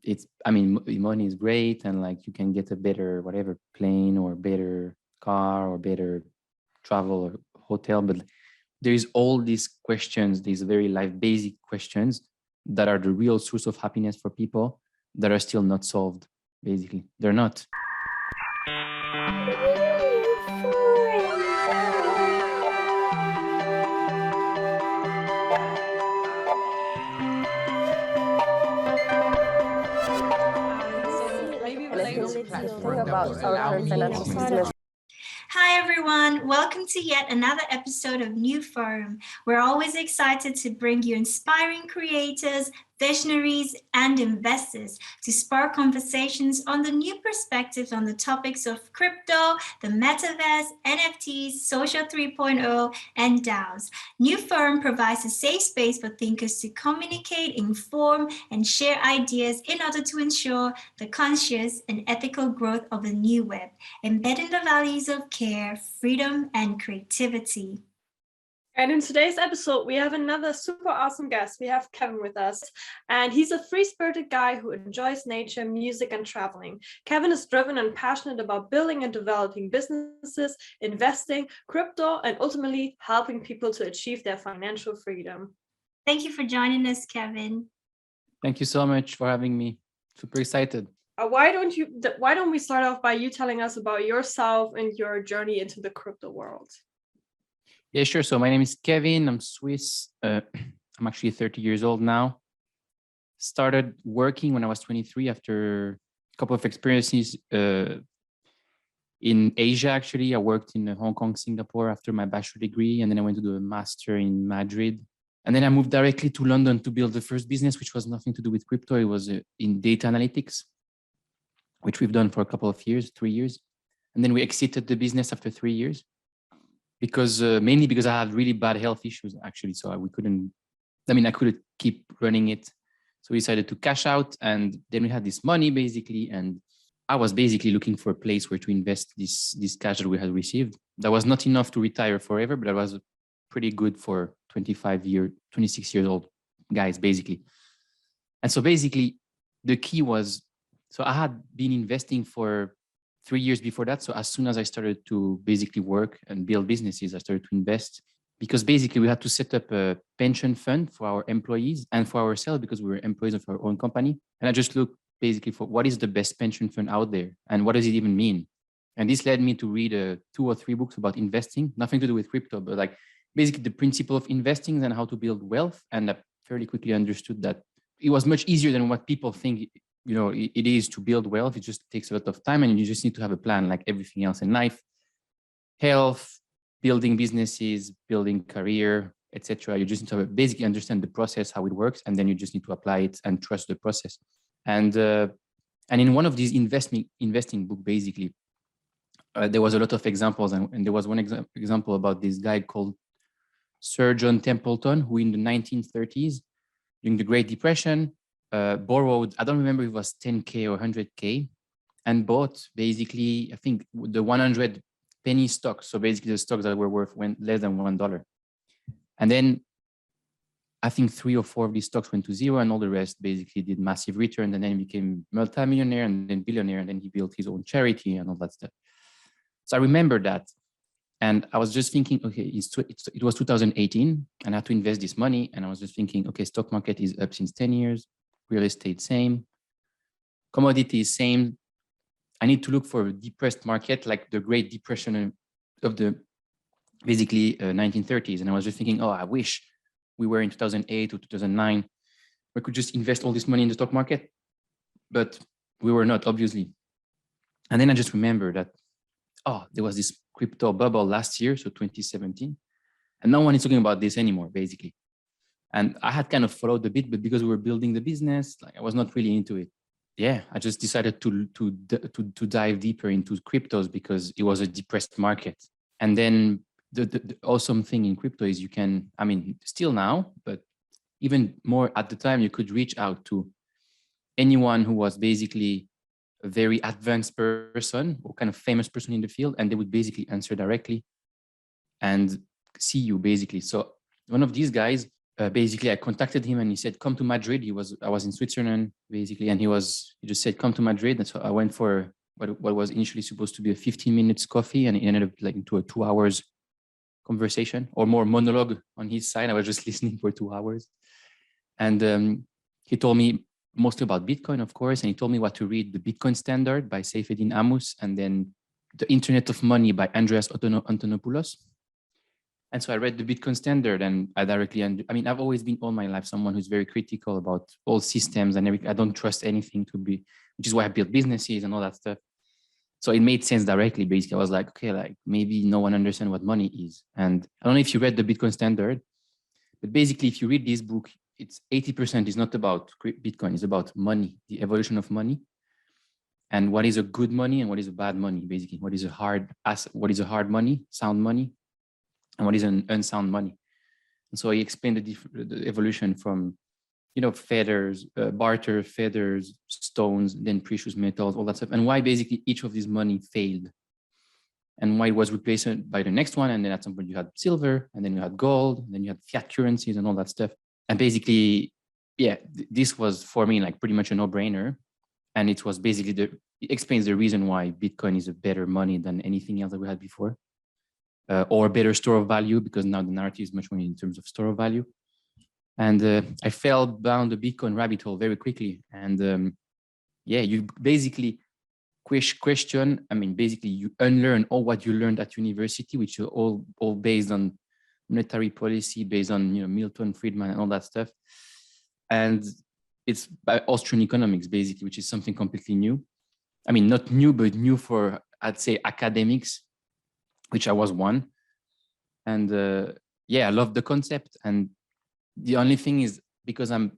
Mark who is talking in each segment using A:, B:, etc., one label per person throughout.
A: money is great, and like you can get a better whatever plane or better car or better travel or hotel, but there is all these questions, these very life basic questions that are the real source of happiness for people that are still not solved. Basically, they're not.
B: About our current financial situation.
C: Hi everyone, welcome to yet another episode of NEWFORUM. We're always excited to bring you inspiring creators, visionaries, and investors to spark conversations on the new perspectives on the topics of crypto, the metaverse, NFTs, social 3.0, and DAOs. NEWFORUM provides a safe space for thinkers to communicate, inform, and share ideas in order to ensure the conscious and ethical growth of the new web, embedding the values of care, freedom, and creativity.
B: And in today's episode, we have another super awesome guest. We have Kevin with us, and he's a free-spirited guy who enjoys nature, music, and traveling. Kevin is driven and passionate about building and developing businesses, investing, crypto, and ultimately helping people to achieve their financial freedom.
C: Thank you for joining us, Kevin.
A: Thank you so much for having me. Super excited.
B: Why don't we start off by you telling us about yourself and your journey into the crypto world?
A: Yeah, sure. So my name is Kevin. I'm Swiss. I'm actually 30 years old now. Started working when I was 23 after a couple of experiences in Asia. Actually, I worked in Hong Kong, Singapore after my bachelor degree, and then I went to do a master in Madrid. And then I moved directly to London to build the first business, which was nothing to do with crypto. It was in data analytics, which we've done for a couple of years, 3 years. And then we exited the business after 3 years. Mainly because I had really bad health issues, actually. So I couldn't keep running it. So we decided to cash out, and then we had this money basically. And I was basically looking for a place where to invest this cash that we had received. That was not enough to retire forever, but that was pretty good for 26 years old guys, basically. And so basically the key was, so I had been investing for 3 years before that. So as soon as I started to basically work and build businesses, I started to invest, because basically we had to set up a pension fund for our employees and for ourselves, because we were employees of our own company. And I just looked basically for what is the best pension fund out there and what does it even mean. And this led me to read 2 or 3 books about investing, nothing to do with crypto, but like basically the principle of investing and how to build wealth. And I fairly quickly understood that it was much easier than what people think it is to build wealth. It just takes a lot of time, and you just need to have a plan like everything else in life. Health, building businesses, building career, etc. You just need to basically understand the process, how it works, and then you just need to apply it and trust the process. And in one of these investing book, basically, there was a lot of examples, and there was one example about this guy called Sir John Templeton, who in the 1930s, during the Great Depression, borrowed, I don't remember if it was 10K or 100K, and bought basically, I think, the 100 penny stocks. So basically the stocks that were worth less than $1. And then I think 3 or 4 of these stocks went to zero, and all the rest basically did massive return. And then he became multimillionaire and then billionaire, and then he built his own charity and all that stuff. So I remember that. And I was just thinking, okay, it was 2018 and I had to invest this money. And I was just thinking, okay, stock market is up since 10 years, real estate same, commodities same. I need to look for a depressed market like the Great Depression of the basically 1930s. And I was just thinking, oh, I wish we were in 2008 or 2009. We could just invest all this money in the stock market, but we were not, obviously. And then I just remember that, oh, there was this crypto bubble last year, so 2017, and no one is talking about this anymore, basically. And I had kind of followed a bit, but because we were building the business, like I was not really into it. Yeah, I just decided to dive deeper into cryptos because it was a depressed market. And then the awesome thing in crypto is you can, I mean, still now, but even more at the time, you could reach out to anyone who was basically a very advanced person or kind of famous person in the field, and they would basically answer directly and see you basically. So one of these guys basically I contacted him and he said, come to Madrid. I was in Switzerland basically. And he just said, come to Madrid. And so I went for what was initially supposed to be a 15 minutes coffee. And it ended up like into a 2 hours conversation or more monologue on his side. I was just listening for 2 hours. And he told me mostly about Bitcoin, of course. And he told me what to read: The Bitcoin Standard by Saifedean Ammous, and then The Internet of Money by Andreas Antonopoulos. And so I read The Bitcoin Standard, and I directly, I've always been all my life someone who's very critical about all systems and everything. I don't trust anything which is why I built businesses and all that stuff. So it made sense directly. Basically, I was like, okay, like maybe no one understands what money is. And I don't know if you read The Bitcoin Standard, but basically if you read this book, it's 80% is not about Bitcoin, it's about money, the evolution of money, and what is a good money and what is a bad money, basically. What is a hard money, sound money, and what is an unsound money. And so he explained the evolution from, feathers, barter, feathers, stones, then precious metals, all that stuff, and why basically each of these money failed, and why it was replaced by the next one. And then at some point you had silver, and then you had gold, and then you had fiat currencies and all that stuff. And basically, this was for me like pretty much a no-brainer. And it was basically it explains the reason why Bitcoin is a better money than anything else that we had before, or a better store of value, because now the narrative is much more in terms of store of value. And I fell down the Bitcoin rabbit hole very quickly. And you basically question. Basically you unlearn all what you learned at university, which are all based on monetary policy, based on Milton Friedman and all that stuff. And it's by Austrian economics, basically, which is something completely new. Not new, but new for, I'd say, academics, which I was one. And I love the concept. And the only thing is, because I'm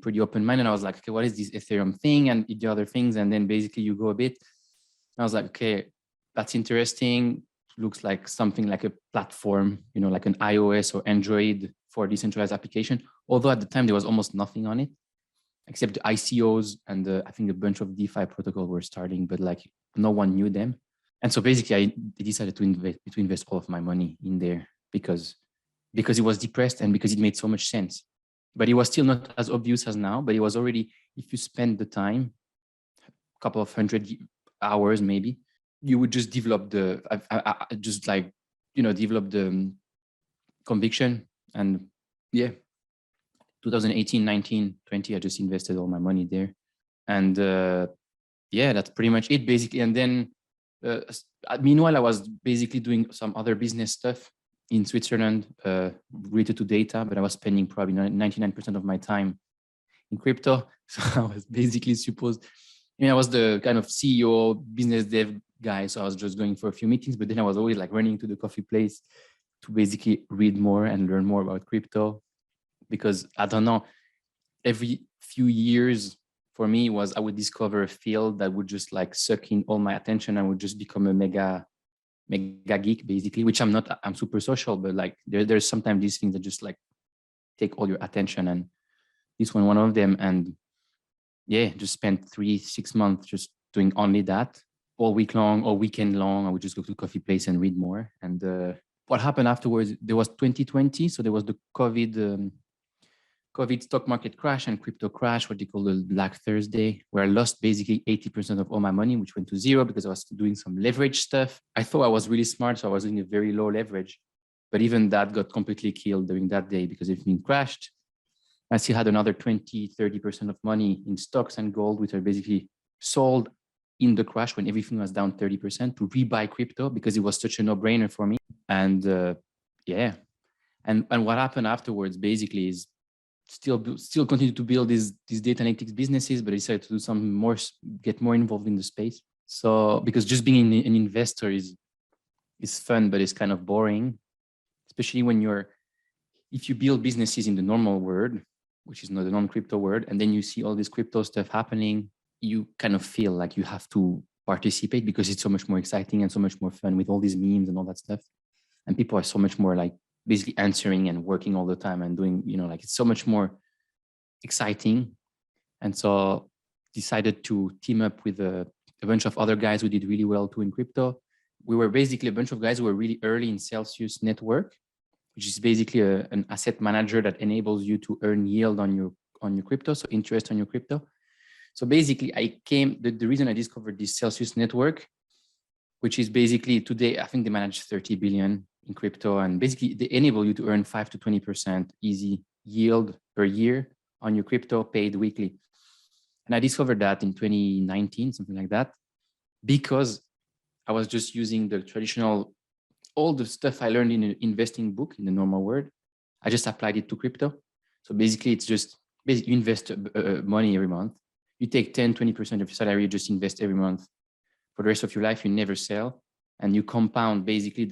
A: pretty open-minded. I was like, okay, what is this Ethereum thing and the other things? And then basically you go a bit. I was like, okay, that's interesting. Looks like something like a platform, like an iOS or Android for decentralized application. Although at the time there was almost nothing on it, except the ICOs and I think a bunch of DeFi protocols were starting, but like no one knew them. And so basically I decided to invest all of my money in there because it was depressed and because it made so much sense. But it was still not as obvious as now, but it was already, if you spend the time, a couple of 100 hours maybe, you would just develop develop the conviction. And 2018, 19, 20, I just invested all my money there. And that's pretty much it basically. And then meanwhile, I was basically doing some other business stuff in Switzerland related to data, but I was spending probably 99% of my time in crypto. So I was basically I was the kind of CEO, business dev guy. So I was just going for a few meetings, but then I was always like running to the coffee place to basically read more and learn more about crypto. Because I don't know, every few years for me I would discover a field that would just like suck in all my attention. I would just become a mega geek basically, which I'm not. I'm super social, but like there's sometimes these things that just like take all your attention, and this one of them. And just spent 3-6 months just doing only that all week long or weekend long. I would just go to the coffee place and read more. And what happened afterwards, there was 2020. So there was the COVID stock market crash and crypto crash, what they call the Black Thursday, where I lost basically 80% of all my money, which went to zero because I was doing some leverage stuff. I thought I was really smart, so I was doing a very low leverage. But even that got completely killed during that day because everything crashed. I still had another 20-30% of money in stocks and gold, which I basically sold in the crash when everything was down 30% to rebuy crypto because it was such a no-brainer for me. And and what happened afterwards basically is still continue to build these data analytics businesses, but I decided to do some more, get more involved in the space. So because just being an investor is fun, but it's kind of boring, especially when if you build businesses in the normal world, which is not the non-crypto world, and then you see all this crypto stuff happening, you kind of feel like you have to participate because it's so much more exciting and so much more fun with all these memes and all that stuff. And people are so much more like basically answering and working all the time and doing, like it's so much more exciting. And so decided to team up with a bunch of other guys who did really well too in crypto. We were basically a bunch of guys who were really early in Celsius network, which is basically an asset manager that enables you to earn yield on your crypto, so interest on your crypto. So basically, the reason I discovered this Celsius network, which is basically today, I think they manage 30 billion in crypto, and basically they enable you to earn 5 to 20% easy yield per year on your crypto paid weekly. And I discovered that in 2019, something like that, because I was just using the traditional, all the stuff I learned in an investing book in the normal world. I just applied it to crypto. So basically, it's just basically you invest money every month. You take 10, 20% of your salary, you just invest every month. For the rest of your life, you never sell. And you compound basically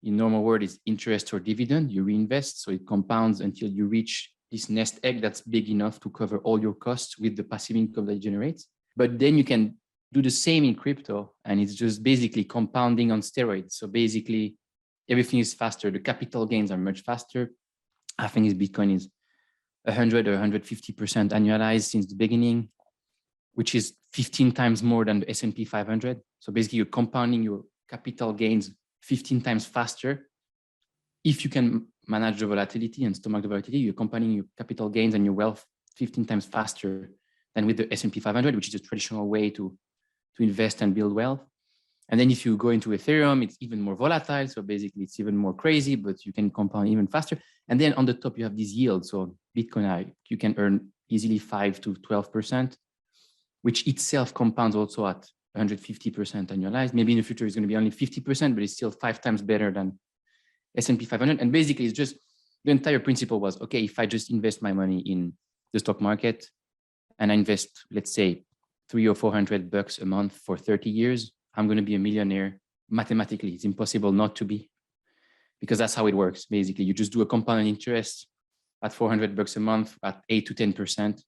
A: in normal word is interest or dividend, you reinvest. So it compounds until you reach this nest egg that's big enough to cover all your costs with the passive income that it generates. But then you can do the same in crypto, and it's just basically compounding on steroids. So basically everything is faster. The capital gains are much faster. I think Bitcoin is 100 or 150% annualized since the beginning, which is 15 times more than the S&P 500. So basically you're compounding your capital gains 15 times faster. If you can manage the volatility and stomach the volatility, you're compounding your capital gains and your wealth 15 times faster than with the S&P 500, which is a traditional way to invest and build wealth. And then if you go into Ethereum, it's even more volatile. So basically it's even more crazy, but you can compound even faster. And then on the top, you have this yield. So Bitcoin, you can earn easily 5 to 12%, which itself compounds also at 150% annualized. Maybe in the future, it's going to be only 50%, but it's still 5 times better than S&P 500. And basically, it's just the entire principle was, okay, if I just invest my money in the stock market and I invest, let's say, $300 or $400 a month for 30 years, I'm going to be a millionaire. Mathematically, it's impossible not to be, because that's how it works. Basically, you just do a compound interest at $400 a month at 8 to 10%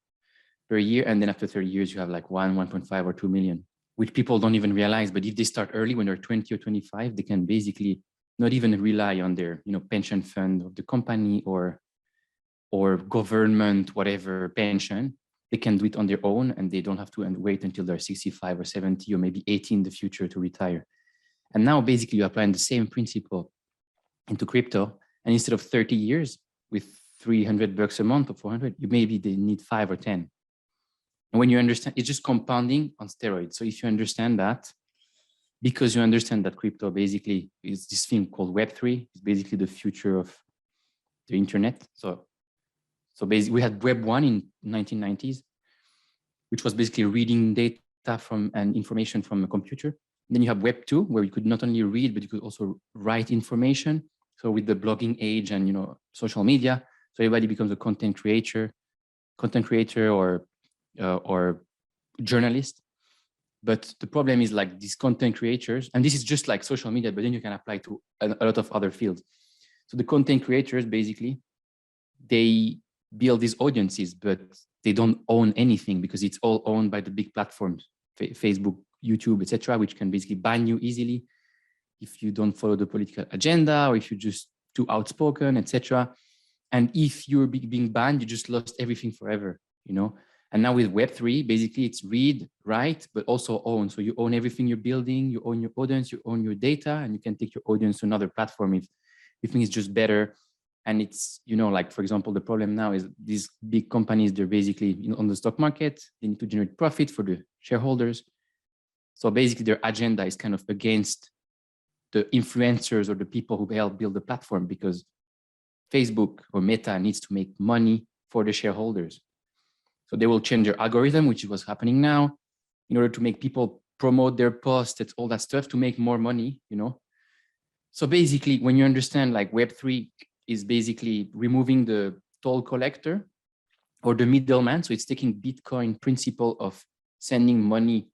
A: per year. And then after 30 years, you have like 1.5 or 2 million, which people don't even realize. But if they start early, when they're 20 or 25, they can basically not even rely on their, pension fund of the company or government, whatever pension. They can do it on their own, and they don't have to wait until they're 65 or 70 or maybe 80 in the future to retire. And now basically you're applying the same principle into crypto. And instead of 30 years with $300 a month or 400, they need 5 or 10. And when you understand, it's just compounding on steroids. So if you understand that, because you understand that crypto basically is this thing called Web3, it's basically the future of the internet. So basically we had Web 1 in 1990s, which was basically reading data from and information from a computer. And then you have Web 2, where you could not only read, but you could also write information. So with the blogging age and, social media, so everybody becomes a content creator or journalist. But the problem is like these content creators, and this is just like social media, but then you can apply to a lot of other fields. So the content creators, basically, they build these audiences, but they don't own anything because it's all owned by the big platforms, Facebook, YouTube, etc., which can basically ban you easily if you don't follow the political agenda or if you're just too outspoken, etc. And if you're being banned, you just lost everything forever, And now with Web3, basically it's read, write, but also own. So you own everything you're building, you own your audience, you own your data, and you can take your audience to another platform if you think it's just better. And it's, like, for example, the problem now is these big companies, they're basically on the stock market, they need to generate profit for the shareholders. So basically their agenda is kind of against the influencers or the people who help build the platform, because Facebook or Meta needs to make money for the shareholders. So they will change their algorithm, which is what's happening now, in order to make people promote their posts, it's all that stuff to make more money, So basically, when you understand like Web3 is basically removing the toll collector or the middleman. So it's taking Bitcoin principle of sending money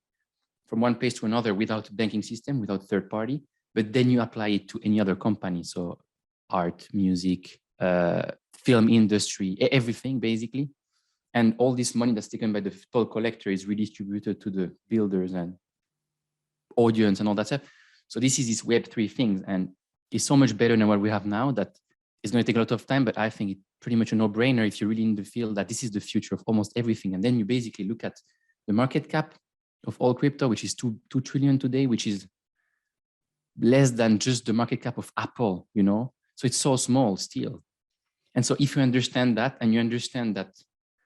A: from one place to another without banking system, without third party, but then you apply it to any other company. So art, music, film industry, everything basically. And all this money that's taken by the toll collector is redistributed to the builders and audience and all that stuff. So this is this Web3 things, and it's so much better than what we have now that it's going to take a lot of time, but I think it's pretty much a no-brainer if you're really in the field that this is the future of almost everything. And then you basically look at the market cap of all crypto, which is 2 trillion today, which is less than just the market cap of Apple, So it's so small still. And so if you understand that, and you understand that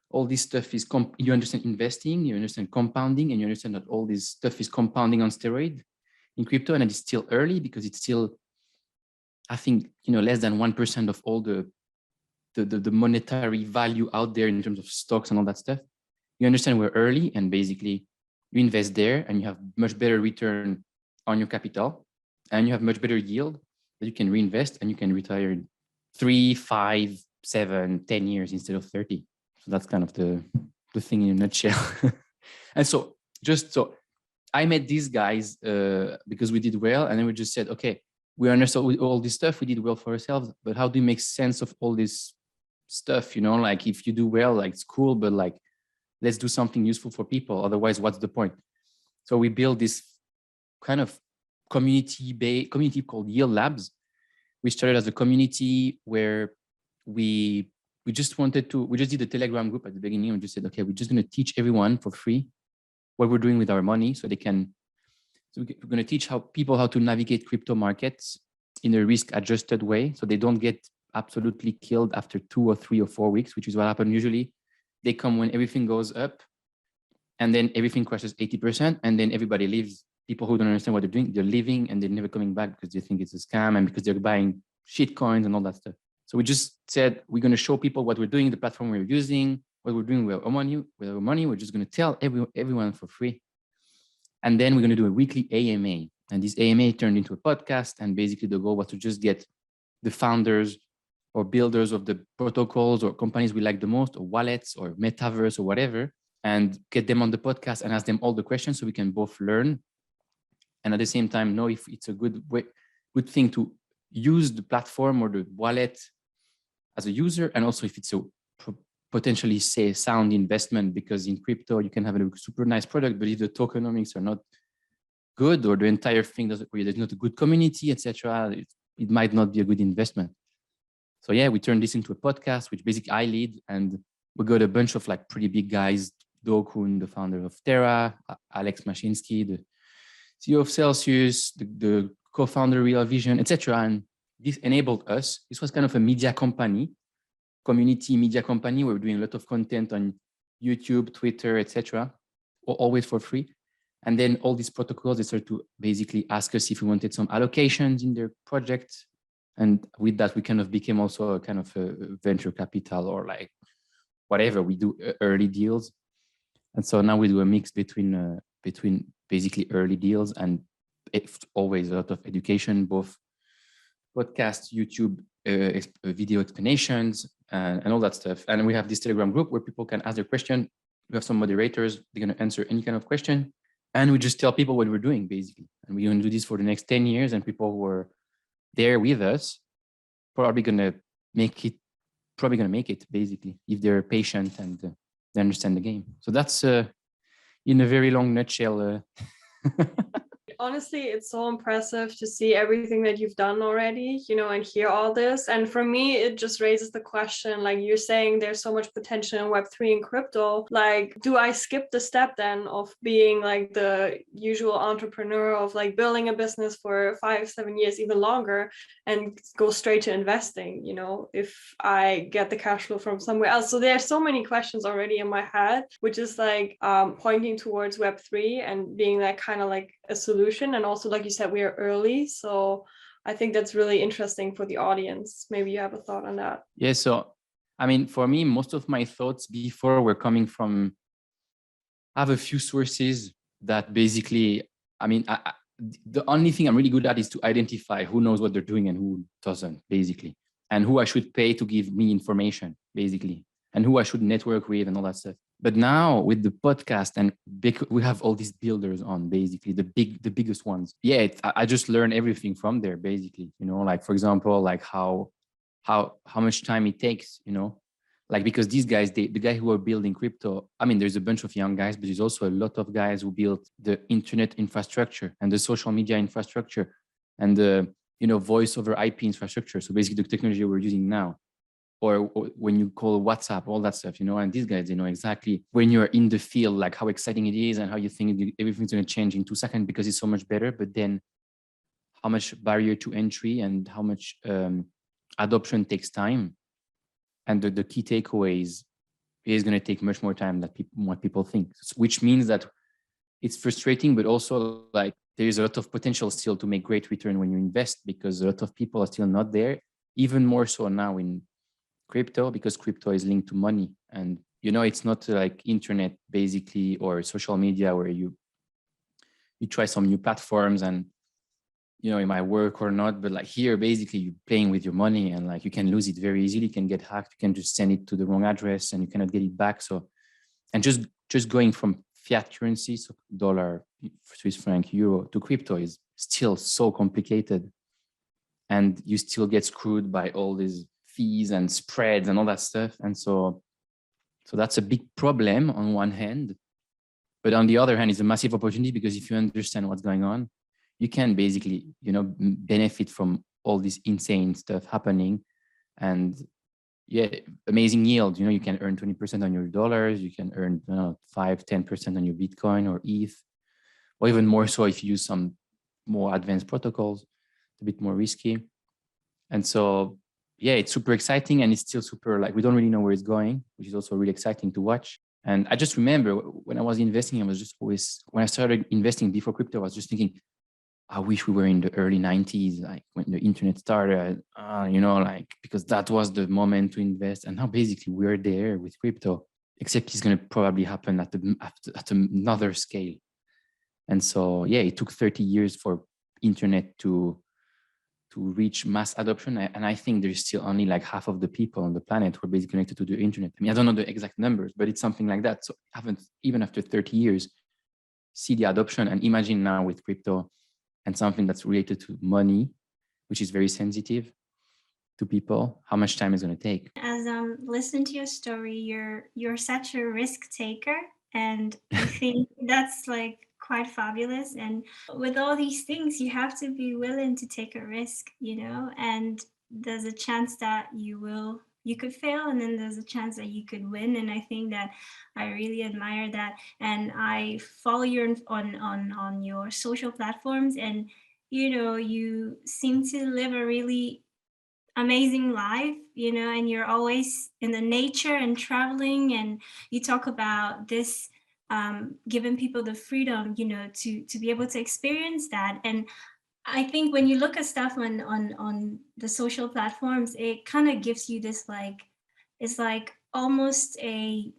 A: all this stuff is, you understand investing, you understand compounding, and you understand that all this stuff is compounding on steroid in crypto, and it's still early because it's still, I think, less than 1% of all the monetary value out there in terms of stocks and all that stuff. You understand we're early, and basically you invest there and you have much better return on your capital, and you have much better yield that you can reinvest, and you can retire in 3, 5, 7, 10 years instead of 30. So that's kind of the thing in a nutshell. And so I met these guys because we did well, and then we just said, okay, we understood all this stuff, we did well for ourselves, but how do you make sense of all this stuff? Like if you do well, like it's cool, but like let's do something useful for people. Otherwise, what's the point? So we built this kind of community called Yield Labs. We started as a community where we just did a Telegram group at the beginning and just said, okay, we're just going to teach everyone for free what we're doing with our money, so we're going to teach people how to navigate crypto markets in a risk-adjusted way, so they don't get absolutely killed after 2 or 3 or 4 weeks, which is what happens usually. They come when everything goes up, and then everything crashes 80%, and then everybody leaves. People who don't understand what they're doing, they're leaving and they're never coming back because they think it's a scam and because they're buying shit coins and all that stuff. So we just said, we're going to show people what we're doing, the platform we're using, what we're doing with our money. We're just going to tell everyone for free. And then we're going to do a weekly AMA. And this AMA turned into a podcast. And basically the goal was to just get the founders or builders of the protocols or companies we like the most, or wallets or metaverse or whatever, and get them on the podcast and ask them all the questions so we can both learn. And at the same time, know if it's a good thing to use the platform or the wallet as a user, and also if it's a potentially sound investment, because in crypto you can have a super nice product, but if the tokenomics are not good, or the entire thing there's not a good community, etc., it might not be a good investment. So yeah, we turned this into a podcast, which basically I lead, and we got a bunch of like pretty big guys: Do-Kun, the founder of Terra, Alex Mashinsky, the CEO of Celsius, the co-founder Real Vision, etc. And this enabled us. This was kind of a media company, community media company. We were doing a lot of content on YouTube, Twitter, etc., always for free. And then all these protocols, they started to basically ask us if we wanted some allocations in their project. And with that, we kind of became also a kind of a venture capital, or like whatever, we do early deals. And so now we do a mix between basically early deals and always a lot of education, both podcasts, YouTube, video explanations, and all that stuff. And we have this Telegram group where people can ask their question. We have some moderators, they're going to answer any kind of question. And we just tell people what we're doing, basically. And we're going to do this for the next 10 years. And people who are there with us probably going to make it, basically, if they're patient and they understand the game. So that's in a very long nutshell.
B: Honestly, it's so impressive to see everything that you've done already, and hear all this. And for me, it just raises the question, like you're saying, there's so much potential in Web3 and crypto. Like, do I skip the step then of being like the usual entrepreneur of like building a business for 5-7 years, even longer, and go straight to investing, if I get the cash flow from somewhere else? So there are so many questions already in my head, which is like pointing towards Web3 and being like kind of like a solution. And also, like you said, we are early, so I think that's really interesting for the audience. Maybe you have a thought on that.
A: Yeah, so I mean, for me, most of my thoughts before were coming from, I have a few sources that basically, I mean, the only thing I'm really good at is to identify who knows what they're doing and who doesn't, basically, and who I should pay to give me information, basically, and who I should network with and all that stuff. But now with the podcast, and we have all these builders on, basically the biggest ones. Yeah, I just learn everything from there, basically. Like for example, like how much time it takes. Like because these guys, the guy who are building crypto. I mean, there's a bunch of young guys, but there's also a lot of guys who built the internet infrastructure and the social media infrastructure and the voice over IP infrastructure. So basically, the technology we're using now. Or when you call WhatsApp, all that stuff, and these guys, they know exactly when you're in the field, like how exciting it is and how you think everything's going to change in 2 seconds because it's so much better. But then how much barrier to entry and how much adoption takes time. And the key takeaway is going to take much more time than what people think, which means that it's frustrating, but also like there's a lot of potential still to make great return when you invest, because a lot of people are still not there, even more so now in crypto, because crypto is linked to money. And, you know, it's not like internet basically or social media where you try some new platforms and, you know, it might work or not. But like here, basically you're playing with your money and like you can lose it very easily. You can get hacked. You can just send it to the wrong address and you cannot get it back. So, and just going from fiat currency, so dollar, Swiss franc, euro, to crypto is still so complicated. And you still get screwed by all these fees and spreads and all that stuff. And so that's a big problem on one hand. But on the other hand, it's a massive opportunity, because if you understand what's going on, you can basically, you know, benefit from all this insane stuff happening. And yeah, amazing yield. You know, you can earn 20% on your dollars. You can earn 5-10% on your Bitcoin or ETH, or even more so if you use some more advanced protocols, a bit more risky. And so, yeah, it's super exciting, and it's still super, like, we don't really know where it's going, which is also really exciting to watch. And I just remember when I was investing, I was just always, when I started investing before crypto, I was just thinking, I wish we were in the early 90s, like when the internet started, you know, like, because that was the moment to invest. And now basically we're there with crypto, except it's going to probably happen at another scale. And so, yeah, it took 30 years for internet to reach mass adoption. And I think there's still only like half of the people on the planet who are basically connected to the internet. I mean, I don't know the exact numbers, but it's something like that. So even after 30 years, see the adoption. And imagine now with crypto and something that's related to money, which is very sensitive to people, how much time is going to take.
C: As I'm listening to your story, you're such a risk taker, and I think that's like quite fabulous. And with all these things, you have to be willing to take a risk, you know, and there's a chance that you could fail, and then there's a chance that you could win. And I think that I really admire that. And I follow you on your social platforms, and you know, you seem to live a really amazing life, you know, and you're always in the nature and traveling, and you talk about this giving people the freedom, you know, to be able to experience that. And I think when you look at stuff on the social platforms, it kind of gives you this, like, it's like almost a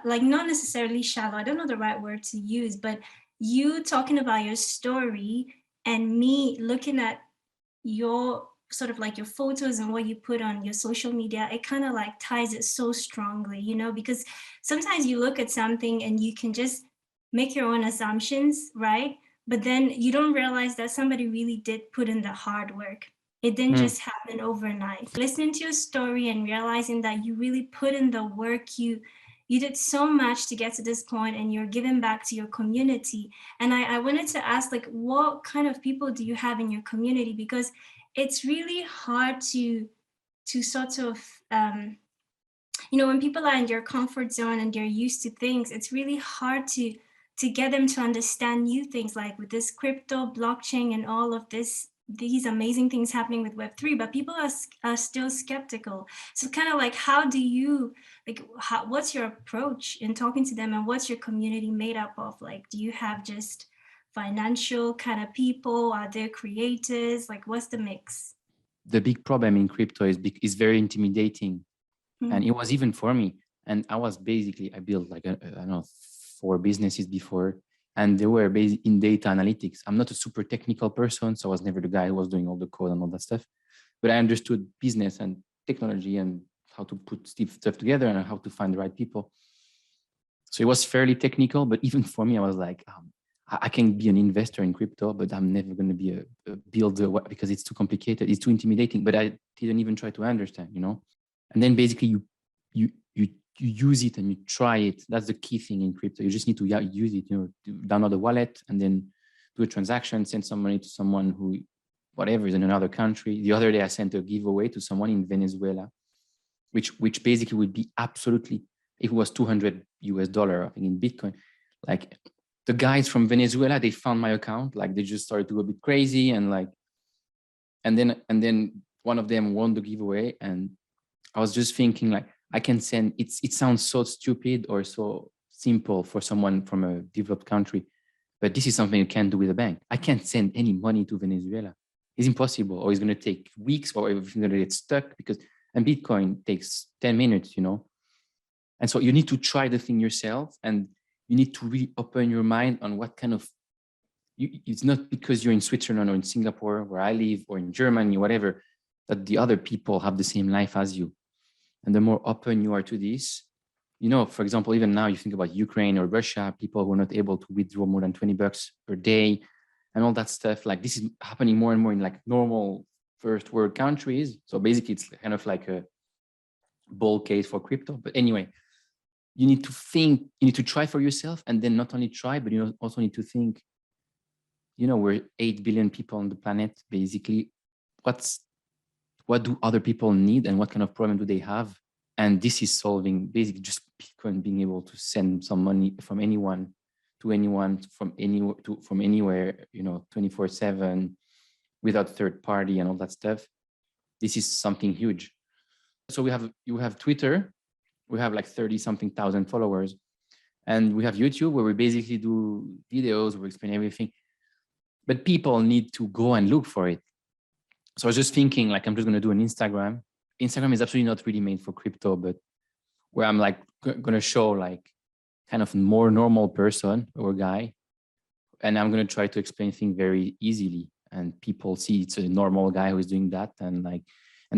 C: like, not necessarily shallow, I don't know the right word to use, but you talking about your story and me looking at your sort of like your photos and what you put on your social media, it kind of like ties it so strongly, you know, because sometimes you look at something and you can just make your own assumptions, right? But then you don't realize that somebody really did put in the hard work. It didn't just happen overnight. Listening to your story and realizing that you really put in the work, you did so much to get to this point, and you're giving back to your community. And I wanted to ask, like, what kind of people do you have in your community? Because it's really hard to sort of, you know, when people are in their comfort zone and they're used to things, it's really hard to get them to understand new things, like with this crypto, blockchain, and all of these amazing things happening with Web3, but people are still skeptical. So kind of like, how do you, like, what's your approach in talking to them, and what's your community made up of? Like, do you have just financial kind of people? Are there creators? Like, what's the mix?
A: The big problem in crypto is very intimidating. And it was even for me. And I built like, I don't know, 4 businesses before, and they were based in data analytics. I'm not a super technical person, so I was never the guy who was doing all the code and all that stuff. But I understood business and technology and how to put stuff together and how to find the right people. So it was fairly technical, but even for me, I was like, I can be an investor in crypto, but I'm never going to be a builder, because it's too complicated, it's too intimidating. But I didn't even try to understand, you know. And then basically you use it and you try it. That's the key thing in crypto. You just need to use it, you know, to download a wallet and then do a transaction, send some money to someone who, whatever, is in another country. The other day I sent a giveaway to someone in Venezuela, which basically would be absolutely, if it was $200 I think, in Bitcoin, like, the guys from Venezuela, they found my account, like, they just started to go a bit crazy, and like, and then one of them won the giveaway, and I was just thinking like, I can send, it sounds so stupid or so simple for someone from a developed country, but this is something you can't do with a bank. I can't send any money to Venezuela. It's impossible, or it's going to take weeks, or everything's going to get stuck because, and Bitcoin takes 10 minutes, you know? And so you need to try the thing yourself, and you need to really open your mind on what kind of, it's not because you're in Switzerland or in Singapore where I live, or in Germany, whatever, that the other people have the same life as you. And the more open you are to this, you know, for example, even now you think about Ukraine or Russia, people who are not able to withdraw more than $20 per day and all that stuff. Like this is happening more and more in like normal first world countries. So basically it's kind of like a bull case for crypto. But anyway, you need to think, you need to try for yourself, and then not only try, but you also need to think, you know, we're 8 billion people on the planet, basically. What do other people need, and what kind of problem do they have? And this is solving basically just Bitcoin being able to send some money from anyone to anyone from anywhere, you know, 24/7 without third party and all that stuff. This is something huge. So you have Twitter, we have like 30 something thousand followers, and we have YouTube where we basically do videos, we explain everything, but people need to go and look for it. So I was just thinking, like, I'm just going to do an Instagram. Instagram is absolutely not really made for crypto, but where I'm like going to show like kind of more normal person or guy. And I'm going to try to explain things very easily. And people see it's a normal guy who is doing that. And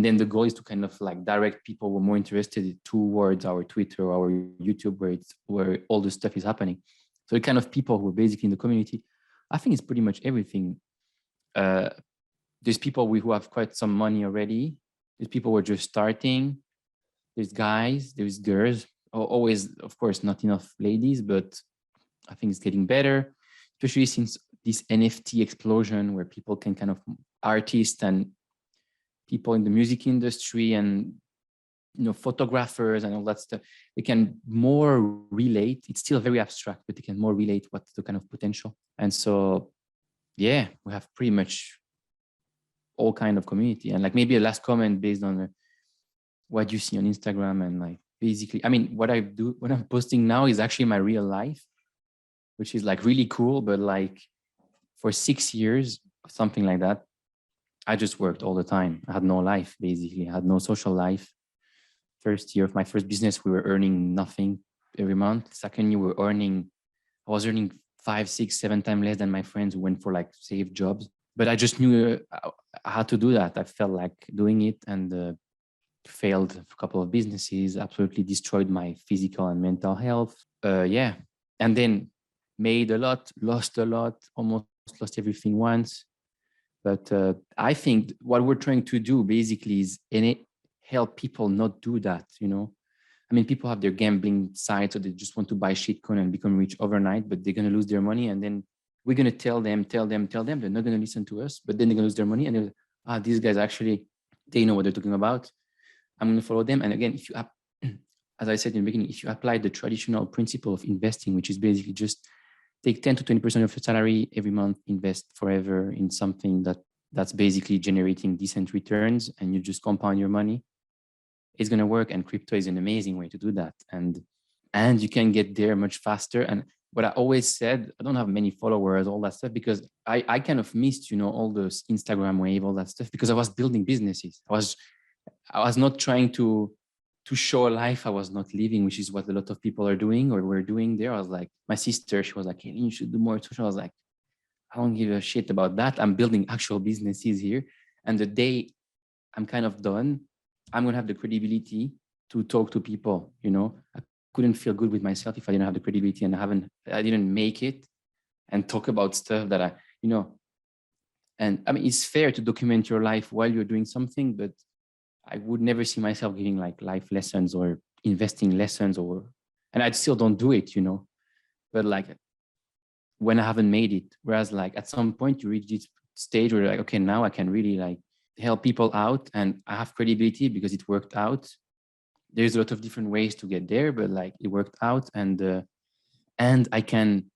A: then the goal is to kind of like direct people who are more interested towards our Twitter or our YouTube, where all the stuff is happening. So the kind of people who are basically in the community, I think it's pretty much everything. There's people who have quite some money already. There's people who are just starting. There's guys, there's girls. Always, of course, not enough ladies, but I think it's getting better, especially since this NFT explosion where people can kind of, artists and people in the music industry and, you know, photographers and all that stuff, they can more relate. It's still very abstract, but they can more relate what's the kind of potential. And so, yeah, we have pretty much all kind of community. And like maybe a last comment based on what you see on Instagram, and like basically, I mean, what I'm posting now is actually my real life, which is like really cool. But like for 6 years, something like that, I just worked all the time. I had no life, basically. I had no social life. First year of my first business, we were earning nothing every month. Second year, I was earning 5, 6, 7 times less than my friends who went for like safe jobs. But I just knew I had to do that. I felt like doing it, and failed a couple of businesses, absolutely destroyed my physical and mental health. Yeah. And then made a lot, lost a lot, almost lost everything once. But I think what we're trying to do basically is help people not do that, you know? I mean, people have their gambling side, so they just want to buy shitcoin and become rich overnight, but they're going to lose their money. And then we're going to tell them. They're not going to listen to us, but then they're going to lose their money. And they're these guys actually, they know what they're talking about. I'm going to follow them. And again, if you, as I said in the beginning, if you apply the traditional principle of investing, which is basically just take 10 to 20% of your salary every month, invest forever in something that's basically generating decent returns, and you just compound your money, it's going to work. And crypto is an amazing way to do that. And you can get there much faster. And what I always said, I don't have many followers, all that stuff, because I kind of missed, you know, all those Instagram wave, all that stuff, because I was building businesses. I was not trying to show a life I was not living, which is what a lot of people are doing or were doing there. I was like, my sister, she was like, hey, you should do more social. I was like, I don't give a shit about that. I'm building actual businesses here. And the day I'm kind of done, I'm going to have the credibility to talk to people, you know. I couldn't feel good with myself if I didn't have the credibility, and I didn't make it and talk about stuff that you know. And I mean, it's fair to document your life while you're doing something, but I would never see myself giving like life lessons or investing lessons, and I still don't do it, you know. But like when I haven't made it, whereas like at some point you reach this stage where you're like, okay, now I can really like help people out, and I have credibility because it worked out. There's a lot of different ways to get there, but like it worked out, and I can.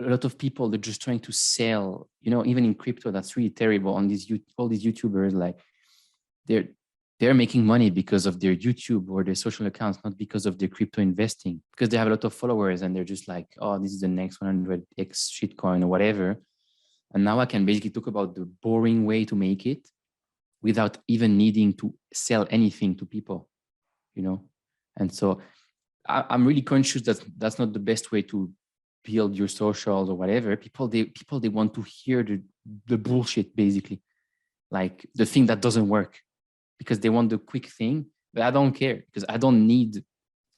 A: A lot of people, they're just trying to sell, you know, even in crypto, that's really terrible. On all these YouTubers, like they're making money because of their YouTube or their social accounts, not because of their crypto investing, because they have a lot of followers and they're just like, oh, this is the next 100x shitcoin or whatever. And now I can basically talk about the boring way to make it without even needing to sell anything to people, you know? And so I'm really conscious that that's not the best way to build your socials or whatever. People, they want to hear the bullshit, basically, like the thing that doesn't work, because they want the quick thing. But I don't care, because I don't need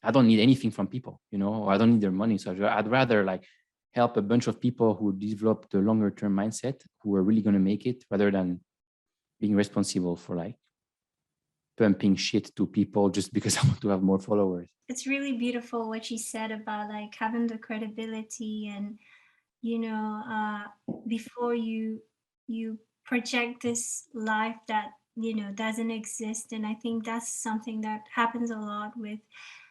A: anything from people, you know, or I don't need their money. So I'd rather like help a bunch of people who develop the longer term mindset, who are really going to make it, rather than being responsible for like pumping shit to people just because I want to have more followers.
C: It's really beautiful what you said about like having the credibility and, you know, before you project this life that, you know, doesn't exist. And I think that's something that happens a lot with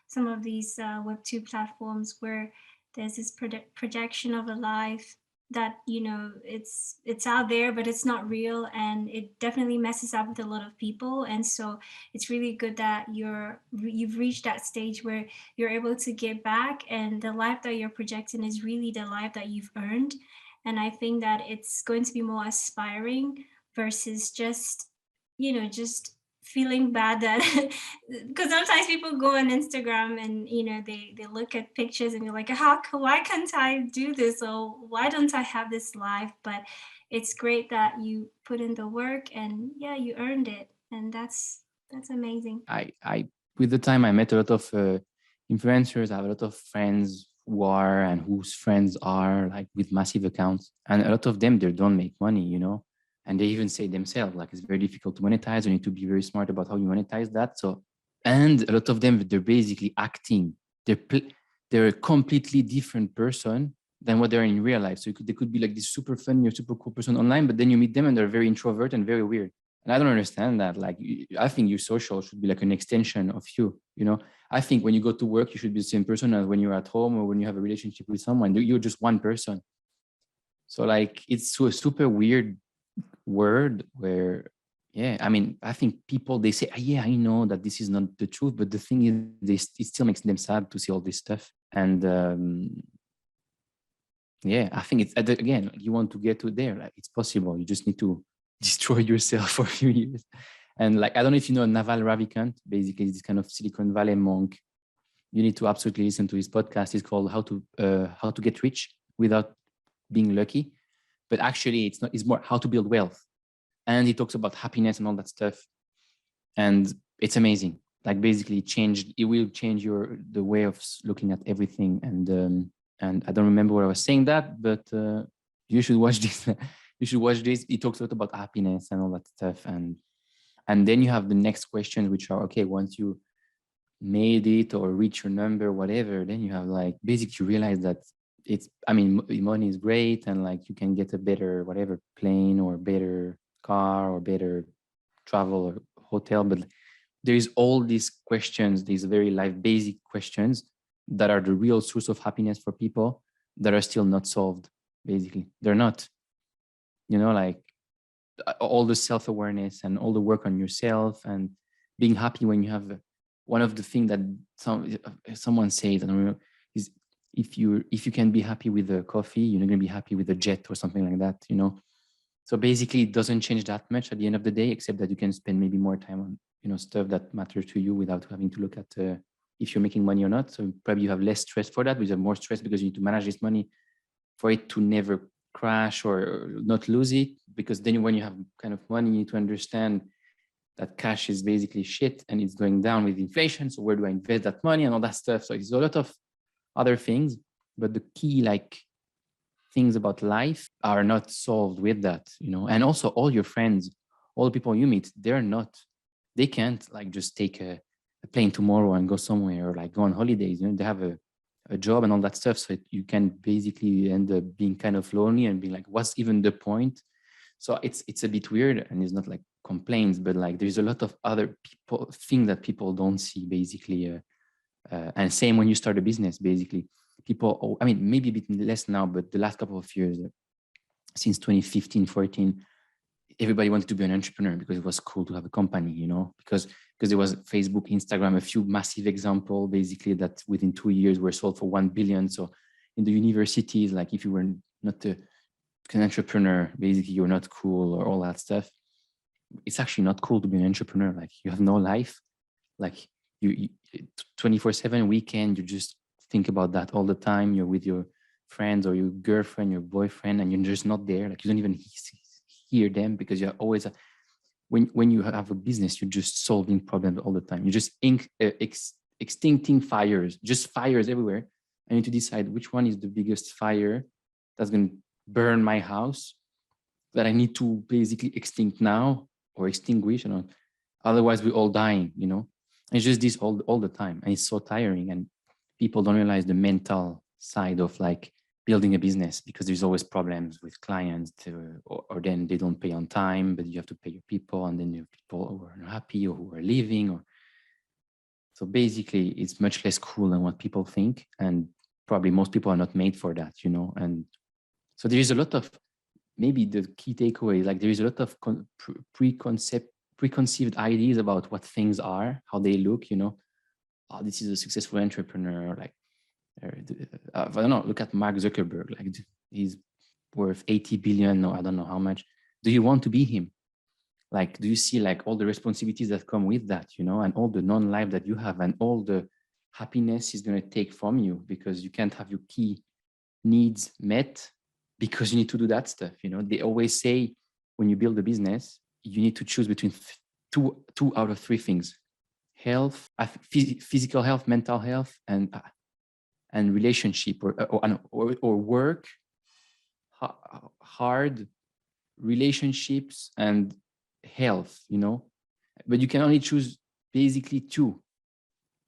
C: some of these Web2 platforms, where there's this projection of a life that, you know, it's out there, but it's not real, and it definitely messes up with a lot of people. And so it's really good that you've reached that stage where you're able to give back, and the life that you're projecting is really the life that you've earned. And I think that it's going to be more aspiring versus just, you know, just feeling bad that because sometimes people go on Instagram and, you know, they look at pictures and you're like, why can't I do this, or why don't I have this life? But it's great that you put in the work, and yeah, you earned it, and that's amazing.
A: I with the time I met a lot of influencers. I have a lot of friends who are, and whose friends are like with massive accounts, and a lot of them, they don't make money, you know. And they even say themselves, like, it's very difficult to monetize. You need to be very smart about how you monetize that. So, and a lot of them, they're basically acting. They're a completely different person than what they're in real life. So they could be like this super funny or super cool person online, but then you meet them and they're very introvert and very weird. And I don't understand that. Like, I think your social should be like an extension of you, you know? I think when you go to work, you should be the same person as when you're at home or when you have a relationship with someone. You're just one person. So like, it's so super weird word where, yeah, I mean, I think people, they say, yeah, I know that this is not the truth, but the thing is, it still makes them sad to see all this stuff. And yeah, I think it's, again, you want to get to there, like, it's possible. You just need to destroy yourself for a few years. And like, I don't know if you know Naval Ravikant, basically this kind of Silicon Valley monk. You need to absolutely listen to his podcast. It's called How to Get Rich Without Being Lucky. But actually it's more how to build wealth. And he talks about happiness and all that stuff. And it's amazing. Like, basically it will change the way of looking at everything. And I don't remember what I was saying that, but you should watch this. You should watch this. He talks a lot about happiness and all that stuff. And then you have the next questions, which are, okay, once you made it or reach your number, whatever, then you have like, basically you realize that money is great, and like you can get a better whatever plane or better car or better travel or hotel, but there is all these questions, these very life basic questions that are the real source of happiness for people, that are still not solved. Basically, they're not, you know, like all the self-awareness and all the work on yourself and being happy when you have one of the things that someone said, I don't know, is if you can be happy with a coffee, you're not going to be happy with a jet or something like that, you know. So basically it doesn't change that much at the end of the day, except that you can spend maybe more time on, you know, stuff that matters to you without having to look at if you're making money or not. So probably you have less stress for that, but you have more stress because you need to manage this money for it to never crash or not lose it. Because then when you have kind of money, you need to understand that cash is basically shit and it's going down with inflation. So where do I invest that money and all that stuff? So it's a lot of other things, but the key like things about life are not solved with that, you know. And also all your friends, all the people you meet, they can't like just take a plane tomorrow and go somewhere or like go on holidays, you know. They have a job and all that stuff. So you can basically end up being kind of lonely and being like, what's even the point? So it's a bit weird, and it's not like complaints, but like there's a lot of other things that people don't see basically. And same when you start a business, basically people, I mean, maybe a bit less now, but the last couple of years, since 2015, 14, everybody wanted to be an entrepreneur because it was cool to have a company, because there was Facebook, Instagram, a few massive example, basically, that within 2 years were sold for 1 billion. So in the universities, like if you were not an entrepreneur, basically you're not cool or all that stuff. It's actually not cool to be an entrepreneur. Like you have no life, like you 24/7 weekend, you just think about that all the time. You're with your friends or your girlfriend, your boyfriend, and you're just not there. Like you don't even hear them because you're always when you have a business, you're just solving problems all the time. You're just extincting fires, just fires everywhere. I need to decide which one is the biggest fire that's going to burn my house that I need to basically extinct now or extinguish. Otherwise we're all dying. It's just this all the time, and it's so tiring. And people don't realize the mental side of like building a business, because there's always problems with clients or then they don't pay on time, but you have to pay your people, and then you have people who are unhappy or who are leaving. So basically it's much less cool than what people think, and probably most people are not made for that, and so there is a lot of, maybe the key takeaway, like there is a lot of preconceived ideas about what things are, how they look, oh, this is a successful entrepreneur, like I don't know, look at Mark Zuckerberg, like he's worth 80 billion, or I don't know how much. Do you want to be him? Like, do you see like all the responsibilities that come with that, and all the non-life that you have, and all the happiness is going to take from you, because you can't have your key needs met because you need to do that stuff. They always say when you build a business, you need to choose between two out of 3 things: health, physical health, mental health, and relationship, or work, hard relationships and health, but you can only choose basically 2.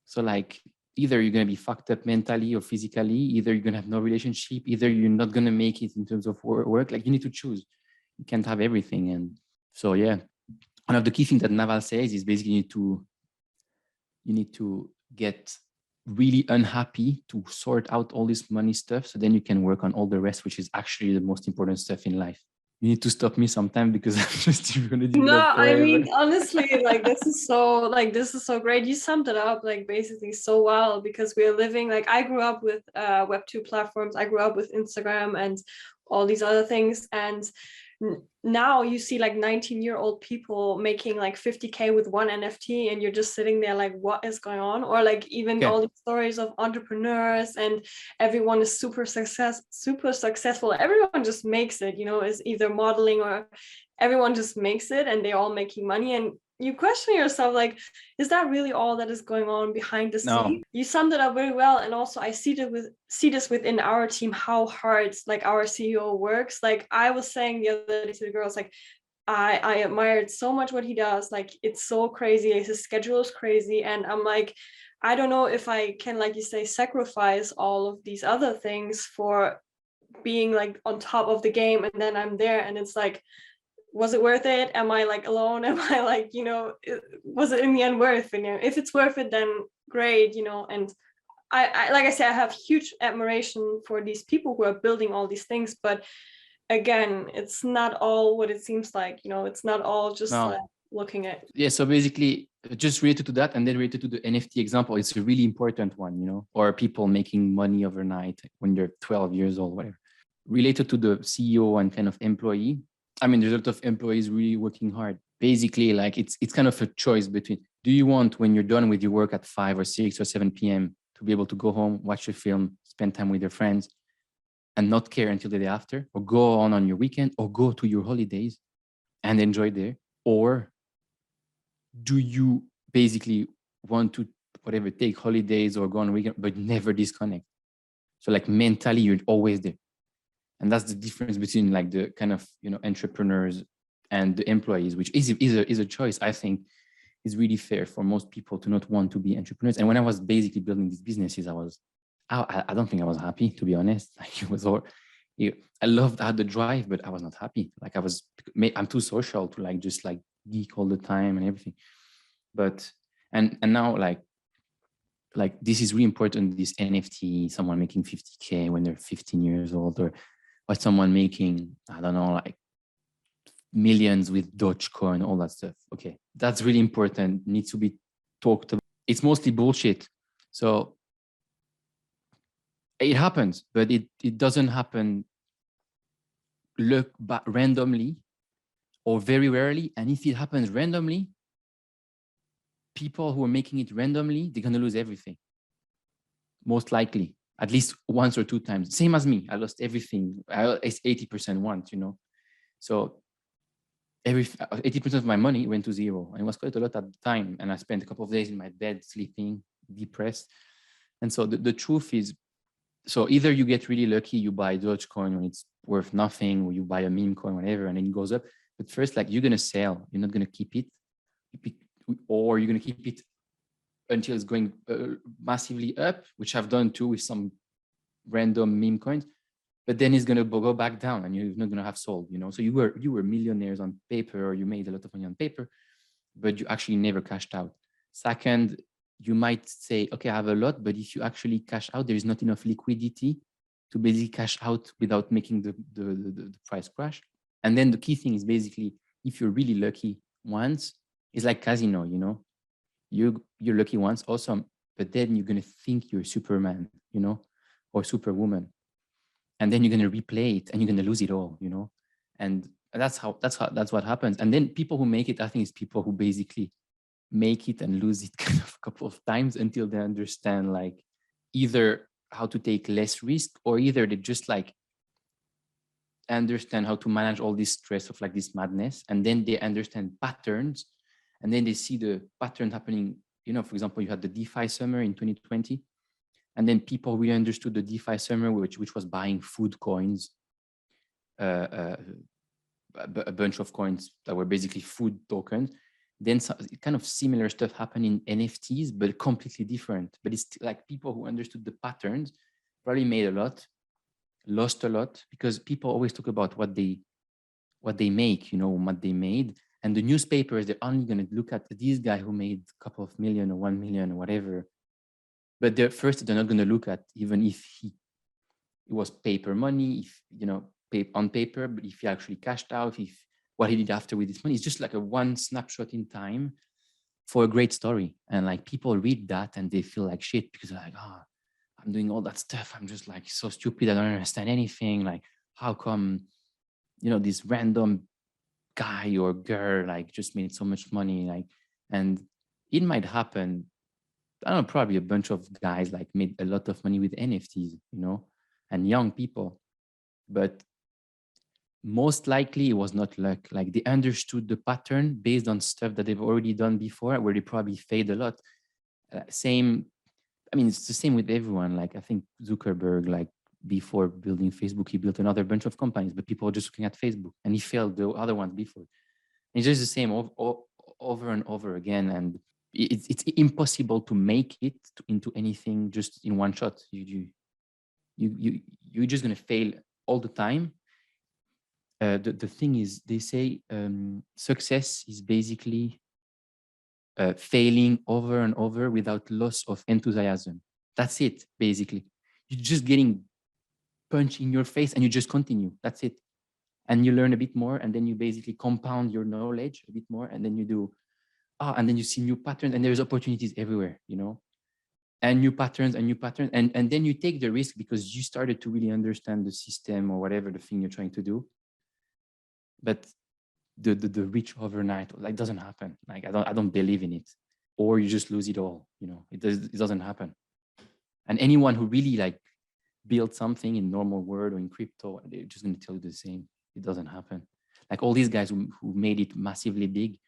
A: So like either you're going to be fucked up mentally or physically, either you're going to have no relationship, either you're not going to make it in terms of work. Like you need to choose. You can't have everything. And so, yeah, one of the key things that Naval says is basically you need to get really unhappy to sort out all this money stuff, so then you can work on all the rest, which is actually the most important stuff in life. You need to stop me sometime because I'm just gonna develop
B: No,
A: forever.
B: I mean, honestly, like this is so great. You summed it up like basically so well, because we're living, like I grew up with Web2 platforms. I grew up with Instagram and all these other things, and now you see like 19-year-old people making like 50K with one NFT, and you're just sitting there like, what is going on? Or like even all these stories of entrepreneurs, and everyone is super successful. Everyone just makes it, is either modeling, or everyone just makes it, and they're all making money. And you question yourself, like, is that really all that is going on behind the scene? You summed it up very well. And also I see this within our team, how hard like our CEO works. Like I was saying the other day to the girls, like I admired so much what he does. Like it's so crazy. His schedule is crazy. And I'm like, I don't know if I can, like you say, sacrifice all of these other things for being like on top of the game. And then I'm there and it's like, was it worth it? Am I like alone? Am I like, was it in the end worth it? If it's worth it, then great, and I like I said, I have huge admiration for these people who are building all these things, but again, it's not all what it seems like, it's not all just like looking at.
A: Yeah, so basically just related to that, and then related to the NFT example, it's a really important one, or people making money overnight when you're 12 years old, whatever. Related to the CEO and kind of employee, I mean, there's a lot of employees really working hard. Basically, like it's kind of a choice between, do you want, when you're done with your work at 5 or 6 or 7 p.m. to be able to go home, watch a film, spend time with your friends, and not care until the day after, or go on your weekend, or go to your holidays and enjoy there? Or do you basically want to, whatever, take holidays or go on a weekend, but never disconnect? So like mentally, you're always there. And that's the difference between like the kind of, entrepreneurs and the employees, which is a choice. I think is really fair for most people to not want to be entrepreneurs. And when I was basically building these businesses, I don't think I was happy, to be honest. Like it was all, I loved, I had the drive, but I was not happy. Like I'm too social to like, just like geek all the time and everything. But, and now like this is really important, this NFT, someone making 50K when they're 15 years old, or someone making, I don't know, like millions with Dogecoin, all that stuff. Okay, that's really important. Needs to be talked about. It's mostly bullshit. So it happens, but it doesn't happen randomly or very rarely. And if it happens randomly, people who are making it randomly, they're going to lose everything. Most likely, at least once or two times. Same as me. I lost everything. I lost 80% once, you know. So 80% of my money went to zero. And it was quite a lot at the time. And I spent a couple of days in my bed sleeping, depressed. And so the truth is, so either you get really lucky, you buy Dogecoin when it's worth nothing, or you buy a meme coin, whatever, and then it goes up. But first, like, you're going to sell. You're not going to keep it. Or you're going to keep it until it's going massively up, which I've done too with some random meme coins. But then it's going to go back down and you're not going to have sold, you know. So you were millionaires on paper, or you made a lot of money on paper, but you actually never cashed out. Second, you might say, okay, I have a lot, but if you actually cash out, there is not enough liquidity to basically cash out without making the price crash. And then the key thing is basically, if you're really lucky once, it's like casino, you know. You're lucky once, awesome, but then you're going to think you're Superman, you know, or Superwoman. And then you're going to replay it and you're going to lose it all, you know. And that's what happens. And then people who make it, I think, is people who basically make it and lose it kind of a couple of times until they understand, like, either how to take less risk, or either they just like understand how to manage all this stress of like this madness, and then they understand patterns, and then they see the pattern happening. You know, for example, you had the DeFi summer in 2020, and then people really understood the DeFi summer, which was buying food coins, a bunch of coins that were basically food tokens. Then kind of similar stuff happened in NFTs, but completely different. But it's like people who understood the patterns probably made a lot, lost a lot, because people always talk about what they make, you know, what they made. And the newspapers, they're only going to look at this guy who made a couple of million or 1 million or whatever. But they're not going to look at even if it was paper money, if, you know, on paper, but if he actually cashed out, if what he did after with this money. It's just like a one snapshot in time for a great story. And like people read that and they feel like shit because they're like, oh, I'm doing all that stuff. I'm just like so stupid. I don't understand anything. Like, how come, you know, this random guy or girl like just made so much money? Like, and it might happen. I don't know, probably a bunch of guys like made a lot of money with NFTs, you know, and young people. But most likely it was not luck. Like they understood the pattern based on stuff that they've already done before, where they probably failed a lot. Same, I mean, it's the same with everyone. Like I think Zuckerberg, like before building Facebook, he built another bunch of companies, but people were just looking at Facebook and he failed the other ones before. And it's just the same over and over again. And it's impossible to make it into anything just in one shot. You're just going to fail all the time. The thing is, they say success is basically failing over and over without loss of enthusiasm. That's it, basically. You're just getting punched in your face and you just continue. That's it. And you learn a bit more, and then you basically compound your knowledge a bit more, and then you do, and then you see new patterns, and there's opportunities everywhere, you know, and new patterns, and then you take the risk because you started to really understand the system or whatever the thing you're trying to do. But the reach overnight, like, doesn't happen. Like I don't believe in it. Or you just lose it all, you know. It doesn't happen. And anyone who really like built something in normal world or in crypto, they're just going to tell you the same. It doesn't happen. Like all these guys who made it massively big,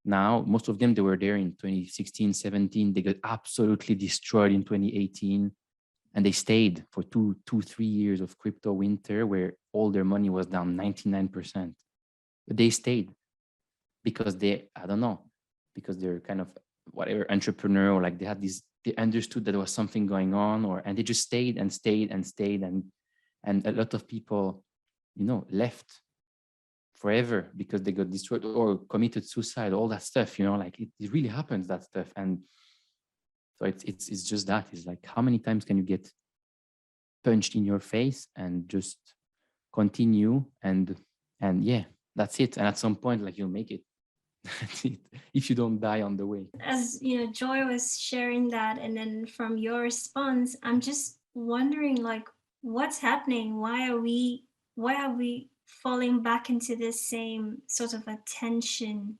A: now most of them, they were there in 2016, 17. They got absolutely destroyed in 2018. And they stayed for 3 years of crypto winter where all their money was down 99%. But they stayed because they they're kind of whatever entrepreneur, or like they had this, they understood that there was something going on, and they just stayed. And a lot of people, you know, left forever because they got destroyed or committed suicide, all that stuff, you know, like it really happens, that stuff. And so it's just that. It's like, how many times can you get punched in your face and just continue? And yeah, that's it. And at some point, like, you'll make it. That's it. If you don't die on the way.
C: As you know, Joy was sharing that, and then from your response, I'm just wondering, like, what's happening? Why are we falling back into this same sort of attention,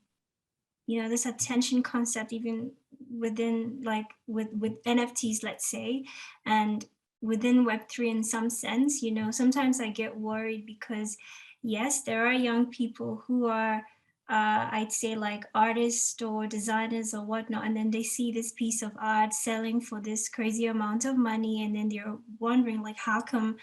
C: this attention concept, even within, like, with NFTs, let's say, and within Web3 in some sense. Sometimes I get worried because yes, there are young people who are I'd say like artists or designers or whatnot, and then they see this piece of art selling for this crazy amount of money, and then they're wondering, like, how come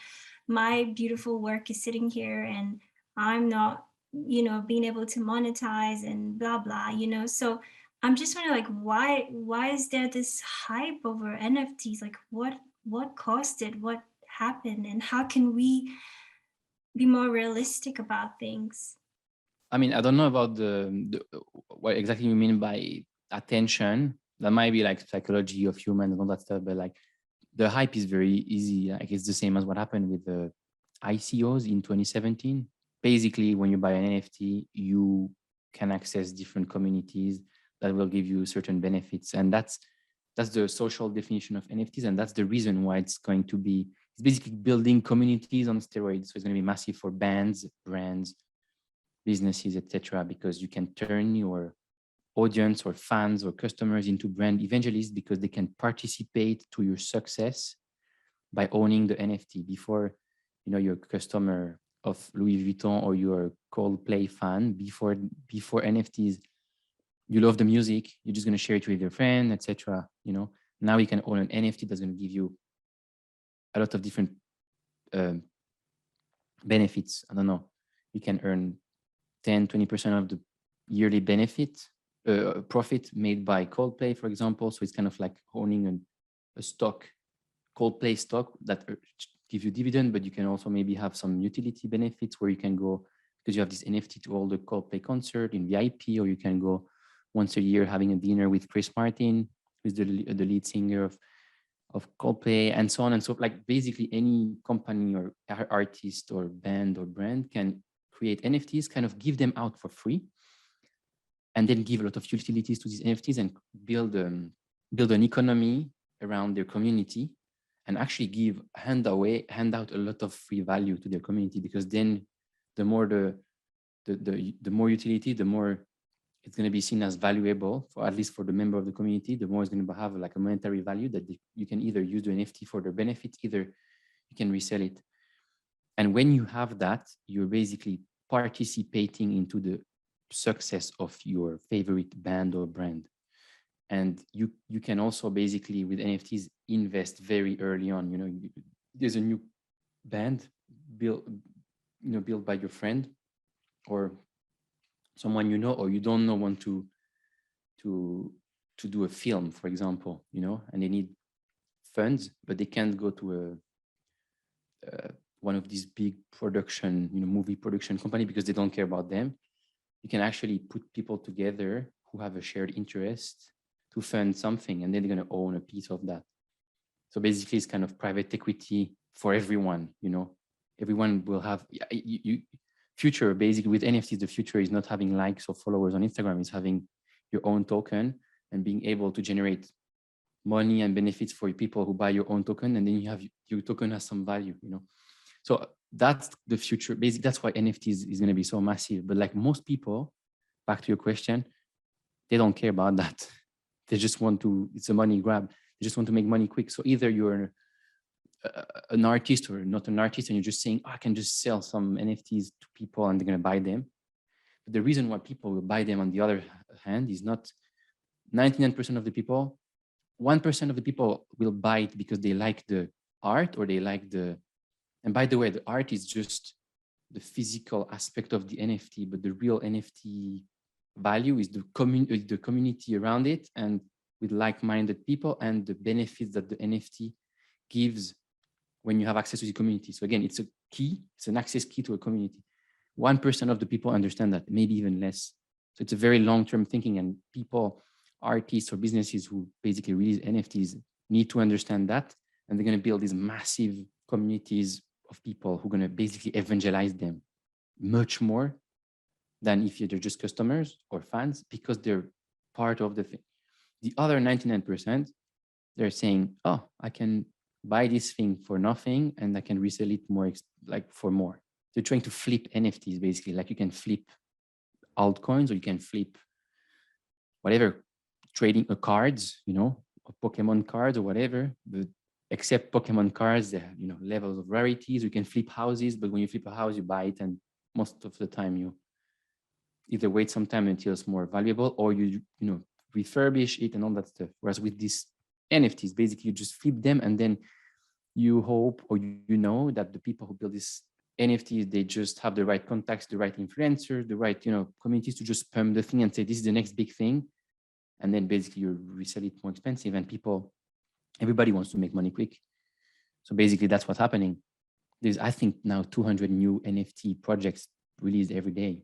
C: my beautiful work is sitting here and I'm not, being able to monetize and blah blah. So I'm just wondering, like, why is there this hype over NFTs? Like, what caused it? What happened? And how can we be more realistic about things?
A: I mean, I don't know about the what exactly you mean by attention. That might be like psychology of humans and all that stuff, but like the hype is very easy. Like, it's the same as what happened with the ICOs in 2017. Basically, when you buy an NFT, you can access different communities that will give you certain benefits. And that's the social definition of NFTs. And that's the reason why it's basically building communities on steroids. So it's going to be massive for bands, brands, businesses, etc., because you can turn your audience or fans or customers into brand evangelists because they can participate to your success by owning the NFT. Before, you're a customer of Louis Vuitton or you're a Coldplay fan, before NFTs, you love the music, you're just going to share it with your friend, etc. Now you can own an NFT that's going to give you a lot of different benefits. I don't know, you can earn 10-20% of the yearly profit made by Coldplay, for example. So it's kind of like owning a stock, Coldplay stock, that gives you dividend, but you can also maybe have some utility benefits where you can go, because you have this NFT, to all the Coldplay concert in VIP, or you can go once a year having a dinner with Chris Martin, who's the lead singer of Coldplay, and so on and so forth. Like, basically any company or artist or band or brand can create NFTs, kind of give them out for free, and then give a lot of utilities to these NFTs and build an economy around their community, and actually hand out a lot of free value to their community, because then the more the more utility, the more it's going to be seen as valuable, for at least for the member of the community, the more it's going to have like a monetary value that you can either use the NFT for their benefits, either you can resell it. And when you have that, you're basically participating into the success of your favorite band or brand. And you can also basically, with NFTs, invest very early on. There's a new band built by your friend or someone or you don't know, want to do a film, for example, and they need funds, but they can't go to one of these big production, movie production company, because they don't care about them. You can actually put people together who have a shared interest to fund something, and then they're going to own a piece of that. So basically, it's kind of private equity for everyone. Everyone will have future. Basically, with NFTs, the future is not having likes or followers on Instagram. It's having your own token and being able to generate money and benefits for people who buy your own token, and then you have your token has some value. So that's the future. Basically, that's why NFTs is going to be so massive. But like most people, back to your question, they don't care about that. They just want to, it's a money grab. They just want to make money quick. So either you're an artist or not an artist, and you're just saying, I can just sell some NFTs to people and they're going to buy them. But the reason why people will buy them, on the other hand, is not 99% of the people. 1% of the people will buy it because they like the art, or they like and by the way, the art is just the physical aspect of the NFT, but the real NFT value is the community around it, and with like-minded people, and the benefits that the NFT gives when you have access to the community. So again, it's an access key to a community. 1% of the people understand that, maybe even less. So it's a very long-term thinking, and people, artists or businesses who basically release NFTs need to understand that, and they're going to build these massive communities of people who are going to basically evangelize them much more than if they're just customers or fans, because they're part of the thing. The other 99%, they're saying, oh, I can buy this thing for nothing and I can resell it more, like for more. They're trying to flip NFTs basically. Like you can flip altcoins or you can flip whatever, trading cards, or Pokemon cards or whatever. But except Pokemon cards, they have, levels of rarities. You can flip houses, but when you flip a house, you buy it, and most of the time you either wait some time until it's more valuable, or you refurbish it and all that stuff. Whereas with these NFTs, basically you just flip them, and then you hope, or you know that the people who build these NFTs, they just have the right contacts, the right influencers, the right communities to just spam the thing and say this is the next big thing, and then basically you resell it more expensive, and everybody wants to make money quick. So basically that's what's happening. There's, I think, now 200 new NFT projects released every day.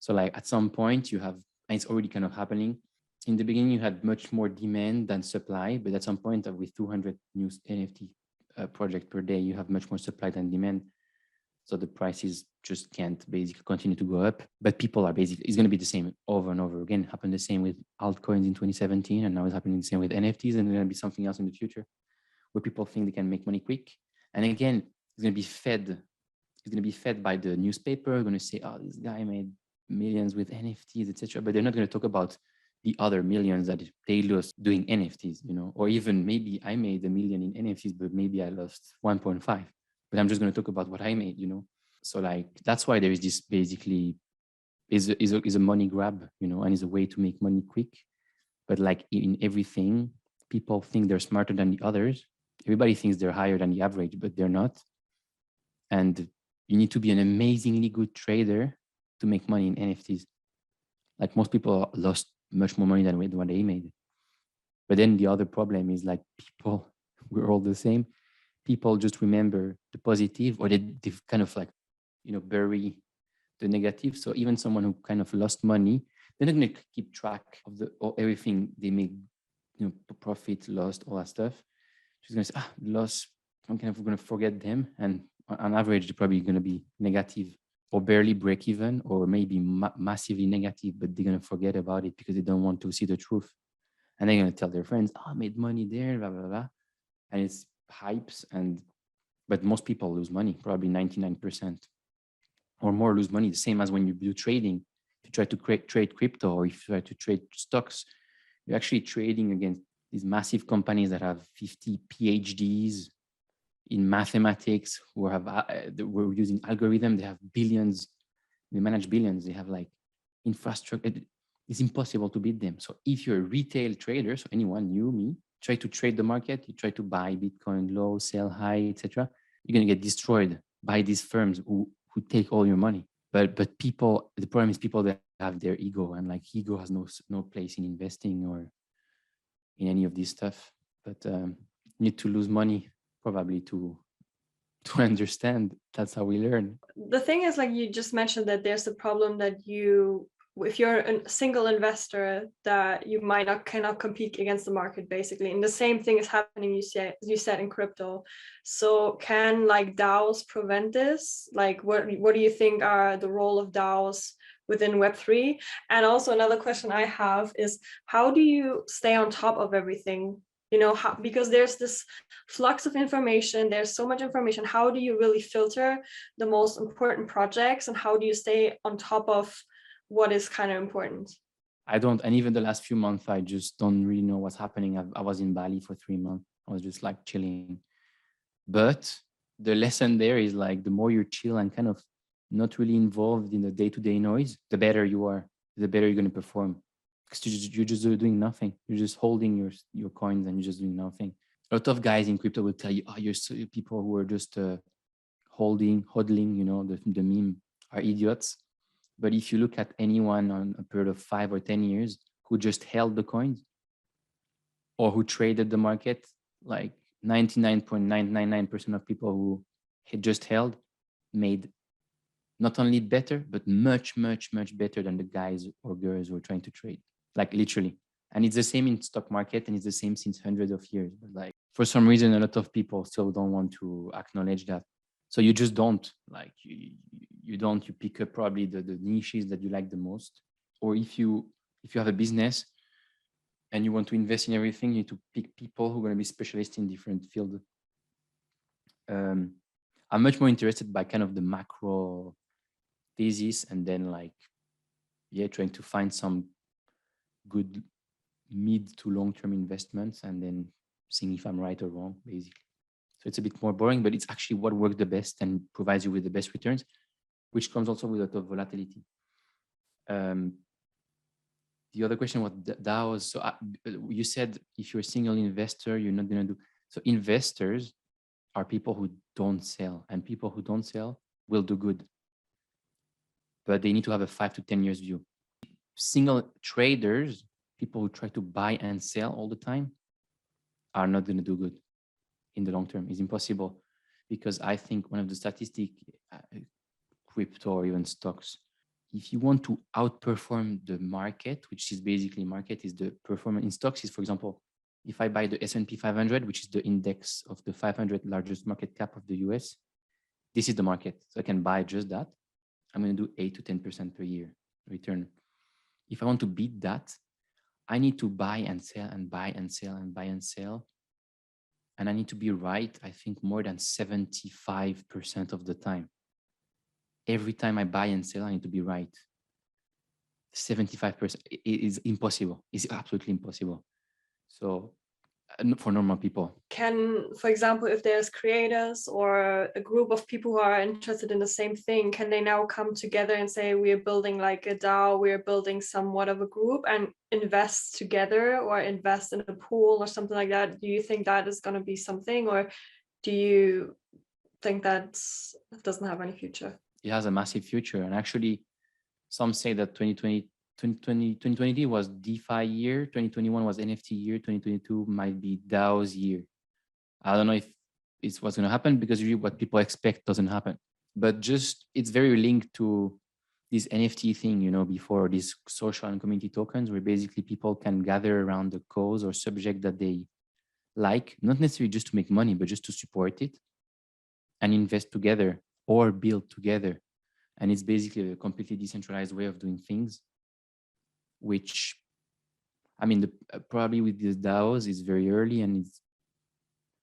A: So like at some point you have, and it's already kind of happening. In the beginning, you had much more demand than supply, but at some point with 200 new NFT projects per day, you have much more supply than demand. So the prices just can't basically continue to go up, but people are basically, it's going to be the same over and over again. Happened the same with altcoins in 2017, and now it's happening the same with NFTs, and there's going to be something else in the future where people think they can make money quick. And again, it's going to be fed. It's going to be fed by the newspaper. Going to say, oh, this guy made millions with NFTs, etc. But they're not going to talk about the other millions that they lost doing NFTs, or even maybe I made $1 million in NFTs, but maybe I lost 1.5. But I'm just going to talk about what I made, So like, that's why there is this basically is a money grab, and is a way to make money quick. But like in everything, people think they're smarter than the others. Everybody thinks they're higher than the average, but they're not. And you need to be an amazingly good trader to make money in NFTs. Like most people lost much more money than what they made. But then the other problem is like people, we're all the same. People just remember the positive, or they kind of like, bury the negative. So even someone who kind of lost money, they're not going to keep track of everything they made, profit, lost, all that stuff. She's going to say, loss, I'm kind of going to forget them. And on average, they're probably going to be negative or barely break even, or maybe massively negative, but they're going to forget about it because they don't want to see the truth. And they're going to tell their friends, I made money there, blah, blah, blah. And it's hypes, but most people lose money, probably 99% or more lose money, the same as when you do trading. If you try to trade crypto, or if you try to trade stocks, you're actually trading against these massive companies that have 50 PhDs in mathematics, who we're using algorithm. They have billions, they manage billions, they have like infrastructure. It's impossible to beat them. So if you're a retail trader, so anyone, you, me, try to trade the market, you try to buy Bitcoin low, sell high, etc., you're going to get destroyed by these firms who take all your money. But people, the problem is people that have their ego, and like ego has no place in investing or in any of this stuff. But you need to lose money probably to understand. That's how we learn.
B: The thing is, like you just mentioned, that there's a problem that if you're a single investor, that you cannot compete against the market, basically. And the same thing is happening, you said in crypto. So can like DAOs prevent this? Like what do you think are the role of DAOs within Web3? And also another question I have is, how do you stay on top of everything? Because there's this flux of information, there's so much information. How do you really filter the most important projects, and how do you stay on top of what is kind of important?
A: I don't, and even the last few months, I just don't really know what's happening. I was in Bali for 3 months. I was just like chilling. But the lesson there is like, the more you're chill and kind of not really involved in the day-to-day noise, the better you are, the better you're going to perform. Because you're just doing nothing. You're just holding your coins and you're just doing nothing. A lot of guys in crypto will tell you, people who are just hodling, the meme, are idiots. But if you look at anyone on a period of 5 or 10 years who just held the coins or who traded the market, like 99.999% of people who had just held made not only better, but much, much, much better than the guys or girls who are trying to trade, like literally. And it's the same in stock market, and it's the same since hundreds of years. But like, for some reason, a lot of people still don't want to acknowledge that. So you just don't, like, you pick up probably the niches that you like the most. Or if you have a business and you want to invest in everything, you need to pick people who are going to be specialists in different fields. I'm much more interested by kind of the macro thesis, and then trying to find some good mid to long-term investments and then seeing if I'm right or wrong, basically. So it's a bit more boring, but it's actually what works the best and provides you with the best returns, which comes also with a lot of volatility. The other question was DAOs. So you said if you're a single investor, you're not going to do. So investors are people who don't sell, and people who don't sell will do good. But they need to have a 5 to 10 years view. Single traders, people who try to buy and sell all the time, are not going to do good in the long term. It's impossible, because I think one of the statistics, crypto or even stocks, if you want to outperform the market, which is basically market, is the performance in stocks is, for example, if I buy the S&P 500, which is the index of the 500 largest market cap of the US, this is the market. So I can buy just that. I'm going to do 8 to 10% per year return. If I want to beat that, I need to buy and sell and buy and sell and buy and sell. And I need to be right, I think, more than 75% of the time. Every time I buy and sell, I need to be right. 75% is impossible. It's absolutely impossible. So for normal people.
B: Can, for example, if there's creators or a group of people who are interested in the same thing, can they now come together and say, we're building like a DAO, we're building somewhat of a group and invest together or invest in a pool or something like that? Do you think that is going to be something, or do you think that doesn't have any future?
A: It has a massive future. And actually, some say that 2020 was DeFi year, 2021 was NFT year, 2022 might be DAO's year. I don't know if it's what's going to happen, because usually what people expect doesn't happen. But just it's very linked to this NFT thing, you know, before these social and community tokens, where basically people can gather around the cause or subject that they like, not necessarily just to make money, but just to support it and invest together or build together. And it's basically a completely decentralized way of doing things, which, I mean, probably with the DAOs is very early, and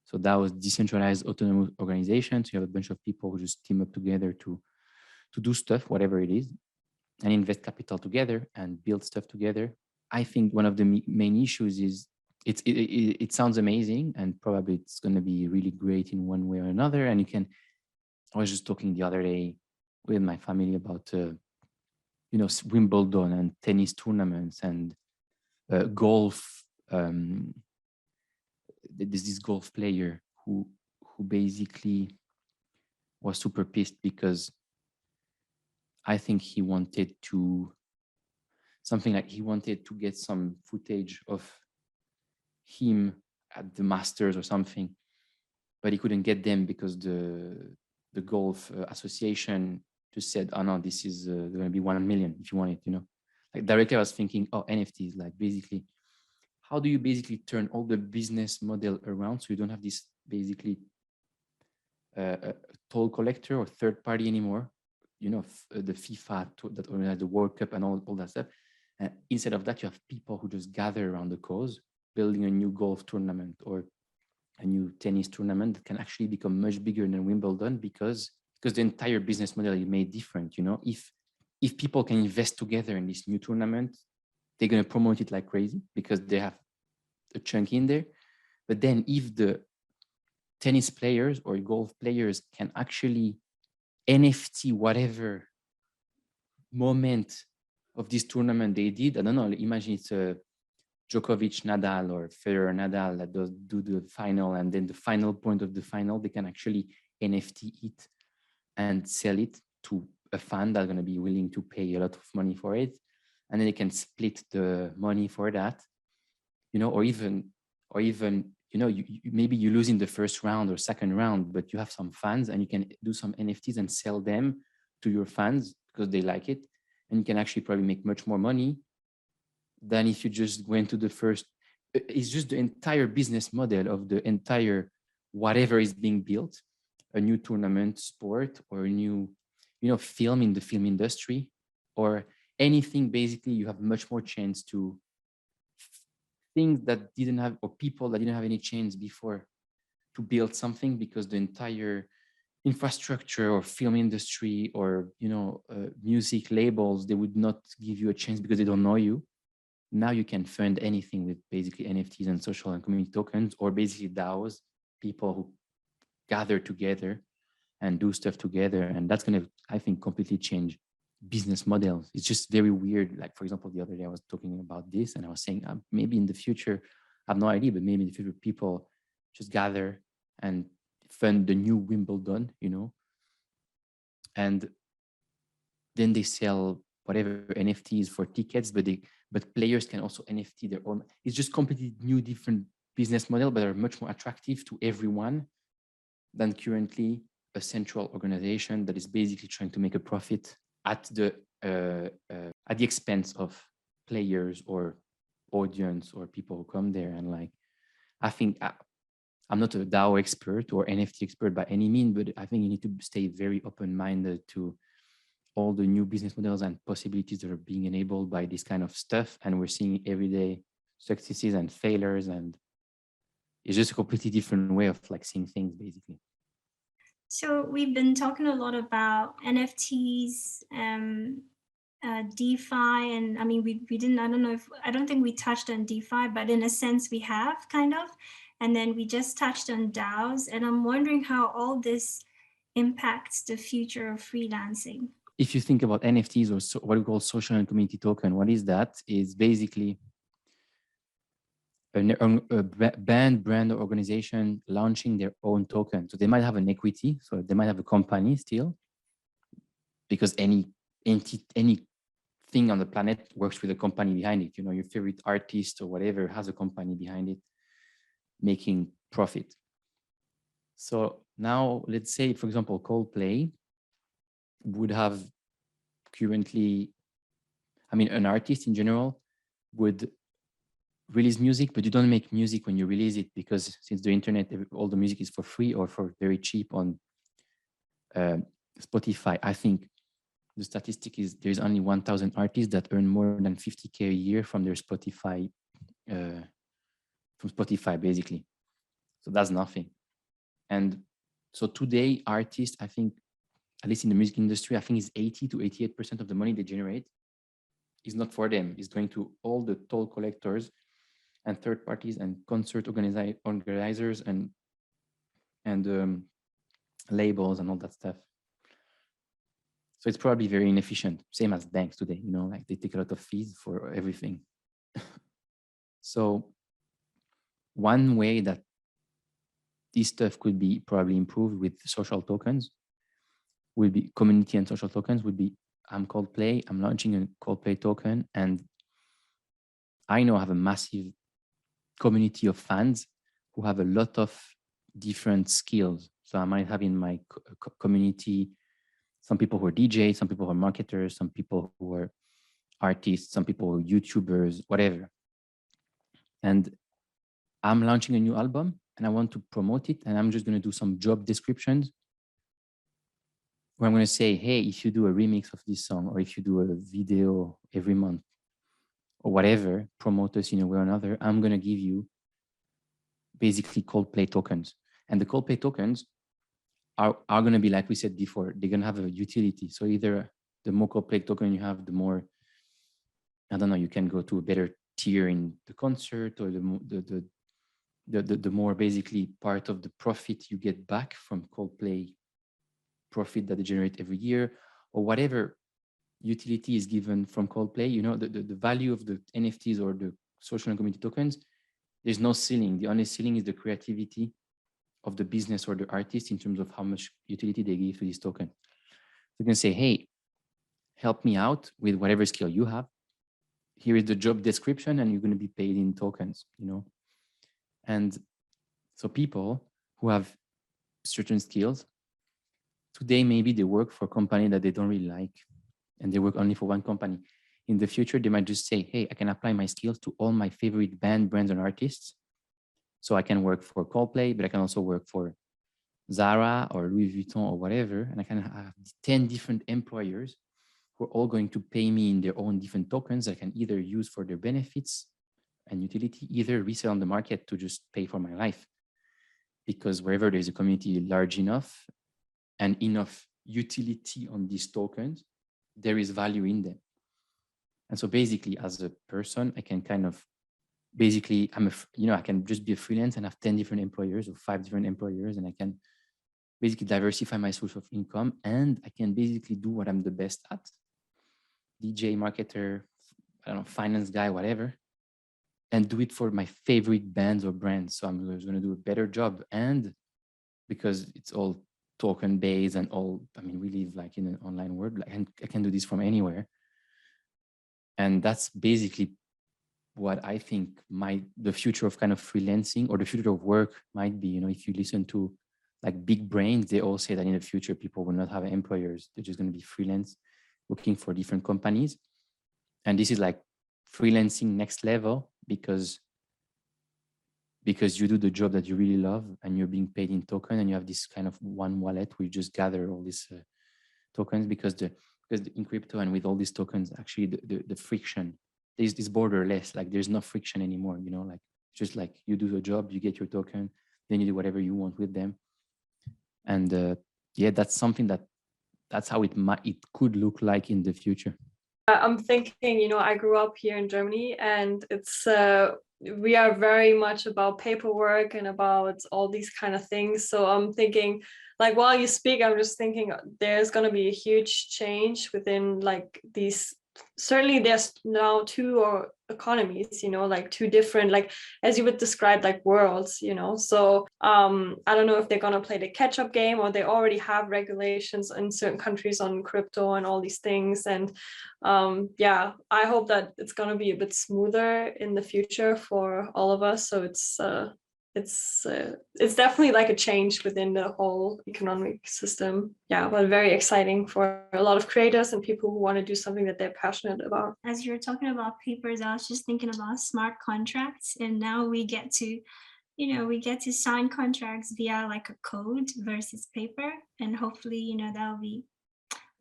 A: so DAOs, decentralized autonomous organizations. You have a bunch of people who just team up together to do stuff, whatever it is, and invest capital together and build stuff together. I think one of the main issues is it sounds amazing, and probably it's going to be really great in one way or another. And I was just talking the other day with my family about Wimbledon and tennis tournaments and golf. There's this golf player who basically was super pissed because I think he wanted to get some footage of him at the Masters or something, but he couldn't get them because the golf association just said, oh no, this is going to be 1 million if you want it, you know. Like directly I was thinking, oh, NFTs, like basically, how do you basically turn all the business model around so you don't have this basically toll collector or third party anymore, you know, the FIFA that organize the World Cup and all that stuff. And instead of that, you have people who just gather around the cause, building a new golf tournament or a new tennis tournament that can actually become much bigger than Wimbledon because the entire business model is made different. You know, if people can invest together in this new tournament, they're going to promote it like crazy because they have a chunk in there. But then if the tennis players or golf players can actually NFT whatever moment of this tournament they did, I don't know, imagine it's a Djokovic Nadal or Federer Nadal that do the final, and then the final point of the final, they can actually NFT it and sell it to a fan that's going to be willing to pay a lot of money for it. And then they can split the money for that, you know, or even, you know, maybe you lose in the first round or second round, but you have some fans and you can do some NFTs and sell them to your fans because they like it. And you can actually probably make much more money than if you just went to the first. It's just the entire business model of the entire whatever is being built, a new tournament sport or a new film in the film industry or anything, basically, you have much more chance to things that didn't have, or people that didn't have any chance before to build something, because the entire infrastructure or film industry or music labels, they would not give you a chance because they don't know you. Now you can fund anything with basically NFTs and social and community tokens, or basically DAOs, people who gather together and do stuff together. And that's going to, I think, completely change business models. It's just very weird. Like, for example, the other day I was talking about this and I was saying maybe in the future, I have no idea, but maybe in the future people just gather and fund the new Wimbledon, and then they sell whatever NFTs for tickets, but players can also NFT their own. It's just completely new, different business model, but are much more attractive to everyone than currently a central organization that is basically trying to make a profit at the expense of players or audience or people who come there. And like, I think I'm not a DAO expert or NFT expert by any means, but I think you need to stay very open-minded to all the new business models and possibilities that are being enabled by this kind of stuff. And we're seeing everyday successes and failures, and it's just a completely different way of like seeing things, basically.
C: So we've been talking a lot about NFTs, DeFi, and I mean, we didn't, I don't think we touched on DeFi, but in a sense we have kind of, and then we just touched on DAOs, and I'm wondering how all this impacts the future of freelancing.
A: If you think about NFTs, or what we call social and community token, what is that? Is basically a brand or organization launching their own token. So they might have an equity, so they might have a company still, because anything on the planet works with a company behind it. Your favorite artist or whatever has a company behind it making profit. So now let's say, for example, Coldplay would have currently, an artist in general would release music, but you don't make music when you release it, because since the internet, all the music is for free or for very cheap on Spotify. I think the statistic is there's only 1,000 artists that earn more than 50K a year from their Spotify, basically. So that's nothing. And so today, artists, I think, at least in the music industry, I think it's 80 to 88% of the money they generate is not for them. It's going to all the toll collectors and third parties and concert organizers and labels and all that stuff. So it's probably very inefficient, same as banks today, like they take a lot of fees for everything. So one way that this stuff could be probably improved with social tokens would be community and social tokens would be, I'm Coldplay, I'm launching a Coldplay token, and I know I have a massive community of fans who have a lot of different skills. So I might have in my community some people who are DJs, some people who are marketers, some people who are artists, some people who are YouTubers, whatever. And I'm launching a new album and I want to promote it, and I'm just going to do some job descriptions where I'm going to say, hey, if you do a remix of this song, or if you do a video every month or whatever, promote us in a way or another, I'm going to give you basically Coldplay tokens. And the Coldplay tokens are going to be, like we said before, they're going to have a utility. So either the more Coldplay token you have, the more, I don't know, you can go to a better tier in the concert, or the more basically part of the profit you get back from Coldplay profit that they generate every year, or whatever utility is given from Coldplay. The value of the NFTs or the social and community tokens, there's no ceiling. The only ceiling is the creativity of the business or the artist in terms of how much utility they give to this token. You can say, hey, help me out with whatever skill you have. Here is the job description, and you're going to be paid in tokens, And so people who have certain skills, today maybe they work for a company that they don't really like, and they work only for one company. In the future, they might just say, hey, I can apply my skills to all my favorite brands and artists. So I can work for Coldplay, but I can also work for Zara or Louis Vuitton or whatever, and I can have 10 different employers who are all going to pay me in their own different tokens I can either use for their benefits and utility, either resell on the market to just pay for my life. Because wherever there's a community large enough and enough utility on these tokens, there is value in them. And so basically, as a person, I can kind of basically, I can just be a freelance and have 10 different employers or 5 different employers, and I can basically diversify my source of income, and I can basically do what I'm the best at. DJ, marketer, I don't know, finance guy, whatever, and do it for my favorite bands or brands. So I'm just going to do a better job. And because it's all token based and all, we live like in an online world, like, and I can do this from anywhere. And that's basically what I think the future of kind of freelancing or the future of work might be. If you listen to like big brains, they all say that in the future, people will not have employers. They're just going to be freelance, working for different companies. And this is like freelancing next level because you do the job that you really love and you're being paid in token, and you have this kind of one wallet where you just gather all these tokens because in crypto and with all these tokens, actually the friction, there's this borderless, like there's no friction anymore, like just like you do the job, you get your token, then you do whatever you want with them. And that's something that's how it could look like in the future.
B: I'm thinking, I grew up here in Germany, and it's we are very much about paperwork and about all these kind of things. So I'm thinking, like, while you speak, I'm just thinking there's going to be a huge change within like these. Certainly there's now two economies, like two different, like as you would describe, like worlds, so I don't know if they're going to play the catch-up game, or they already have regulations in certain countries on crypto and all these things. And I hope that it's going to be a bit smoother in the future for all of us. So it's definitely like a change within the whole economic system. But very exciting for a lot of creators and people who want to do something that they're passionate about.
C: As you're talking about papers, I was just thinking about smart contracts, and now we get to sign contracts via like a code versus paper, and hopefully that'll be